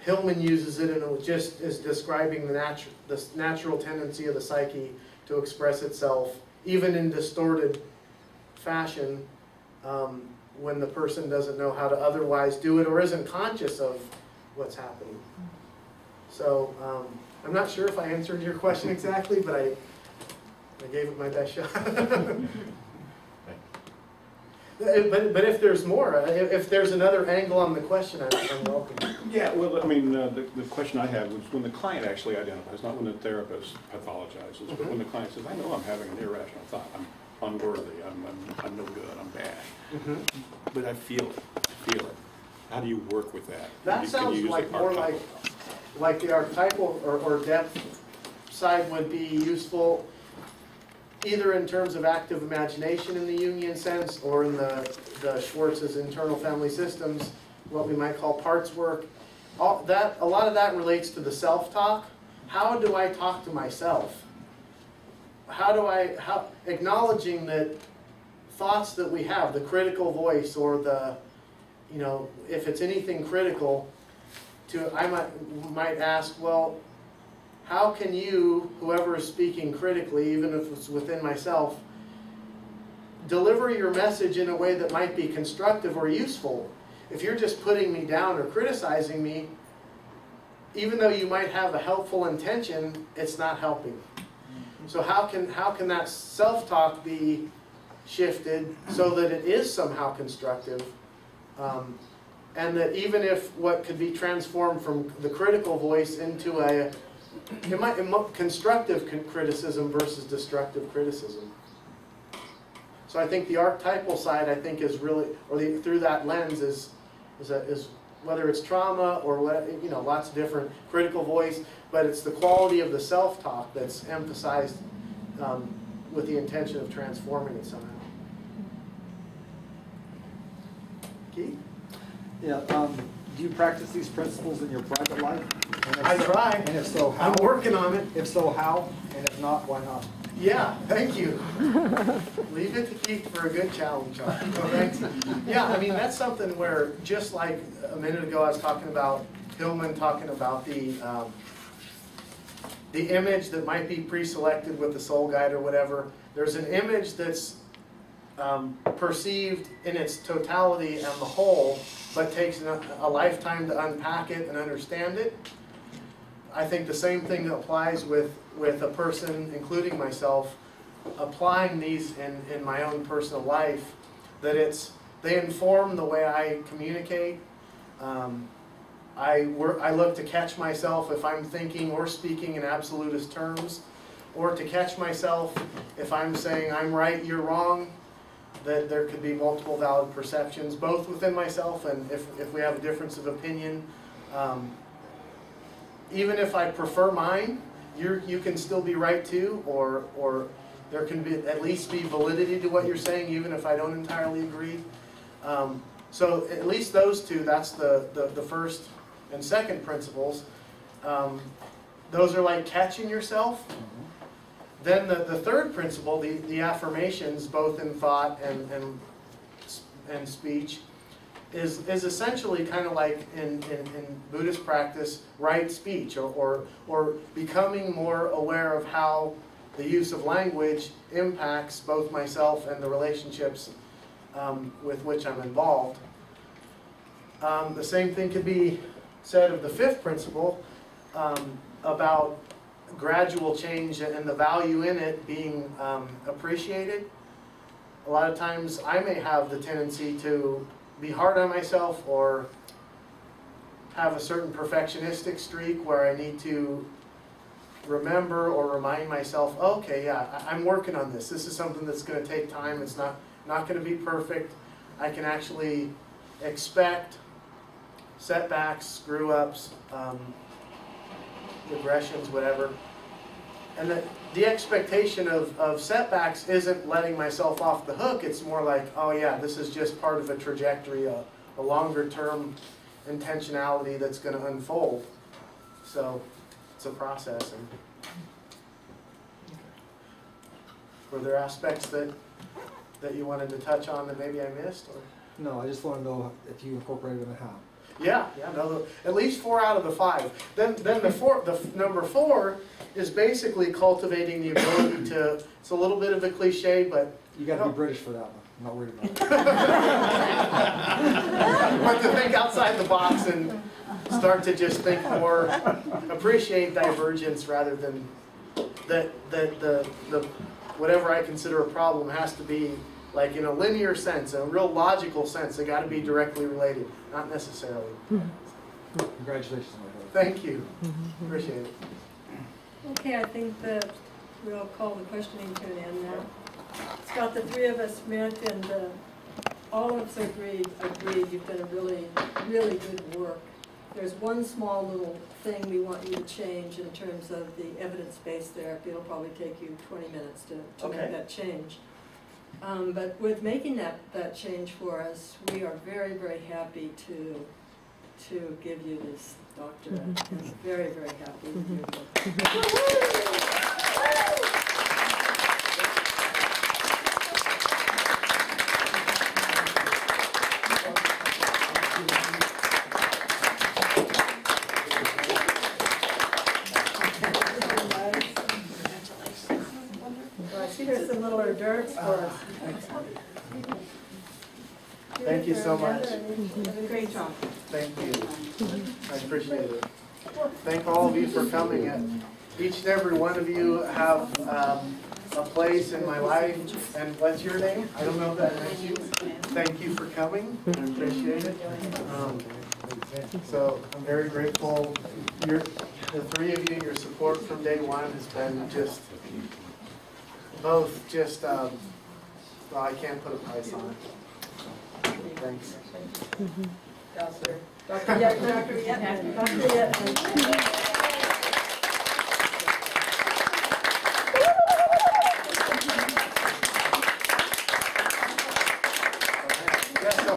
Hillman uses it and it just is describing the natural tendency of the psyche to express itself, even in distorted fashion, when the person doesn't know how to otherwise do it or isn't conscious of what's happening. So I'm not sure if I answered your question exactly, but I gave it my best shot. But if there's more, if there's another angle on the question, I'm welcome. Yeah, well, I mean, the question I had was when the client actually identifies, not when the therapist pathologizes, but when the client says, I know I'm having an irrational thought, I'm unworthy, I'm no good, I'm bad. But I feel it. How do you work with that? That sounds like more like the archetypal or depth side would be useful, either in terms of active imagination in the Jungian sense, or in the Schwartz's internal family systems, what we might call parts work. A lot of that relates to the self-talk. How do I talk to myself? Acknowledging that thoughts that we have, the critical voice, or if it's anything critical, I might ask, well, how can you, whoever is speaking critically, even if it's within myself, deliver your message in a way that might be constructive or useful? If you're just putting me down or criticizing me, even though you might have a helpful intention, it's not helping. So how can that self-talk be shifted so that it is somehow constructive? And that even if what could be transformed from the critical voice into constructive criticism versus destructive criticism. So I think the archetypal side, I think, is really, through that lens, is whether it's trauma or lots of different critical voice, but it's the quality of the self-talk that's emphasized with the intention of transforming it somehow. Keith? Yeah, do you practice these principles in your private life? And if I so- try. And if so, how? I'm working on it. If so, how? And if not, why not? Yeah, thank you. Leave it to Keith for a good challenge. Well, thanks. Yeah, I mean, that's something where, just like a minute ago, I was talking about Hillman talking about the image that might be pre-selected with the soul guide or whatever. There's an image that's perceived in its totality and the whole, but takes a lifetime to unpack it and understand it. I think the same thing applies with a person, including myself, applying these in my own personal life, that they inform the way I communicate. I look to catch myself if I'm thinking or speaking in absolutist terms, or to catch myself if I'm saying I'm right, you're wrong, that there could be multiple valid perceptions, both within myself and if we have a difference of opinion. Even if I prefer mine, you can still be right too, or there can be at least be validity to what you're saying, even if I don't entirely agree. So at least those two, that's the first and second principles. Those are like catching yourself. Then the third principle, the affirmations, both in thought and speech, is essentially kind of like in Buddhist practice, right speech, or becoming more aware of how the use of language impacts both myself and the relationships with which I'm involved. The same thing could be said of the fifth principle about gradual change and the value in it being appreciated. A lot of times I may have the tendency to be hard on myself or have a certain perfectionistic streak where I need to remember or remind myself, okay, yeah, I'm working on this. This is something that's going to take time. It's not going to be perfect. I can actually expect setbacks, screw-ups, regressions, whatever. And the expectation of setbacks isn't letting myself off the hook. It's more like, oh yeah, this is just part of a trajectory, a longer-term intentionality that's going to unfold. So it's a process. And were there aspects that you wanted to touch on that maybe I missed? Or? No, I just want to know if you incorporated them and how. Yeah, no, at least 4 out of the 5. Then the number 4 is basically cultivating the ability to. It's a little bit of a cliche, but you got to be British for that one. I'm not worried about it. But to think outside the box and start to just think more, appreciate divergence rather than that the whatever I consider a problem has to be like in a linear sense, a real logical sense. They got to be directly related, not necessarily. Congratulations, my brother. Thank you. Appreciate it. Okay, I think that we'll call the questioning to an end now. Scott, the 3 of us met and all of us agreed you've done a really, really good work. There's one small little thing we want you to change in terms of the evidence-based therapy. It'll probably take you 20 minutes to make that change. But with making that change for us, we are very, very happy to give you this doctorate. And very, very happy with your work. I see there's some little hors d'oeuvres for us. Thank you so much. Great job. Thank you. I appreciate it. Thank all of you for coming. Each and every one of you have a place in my life. And what's your name? I don't know if that makes you. Thank you for coming. I appreciate it. So I'm very grateful. The 3 of you, your support from day one has been just well, I can't put a price on it. Thanks. Dr. Yettman.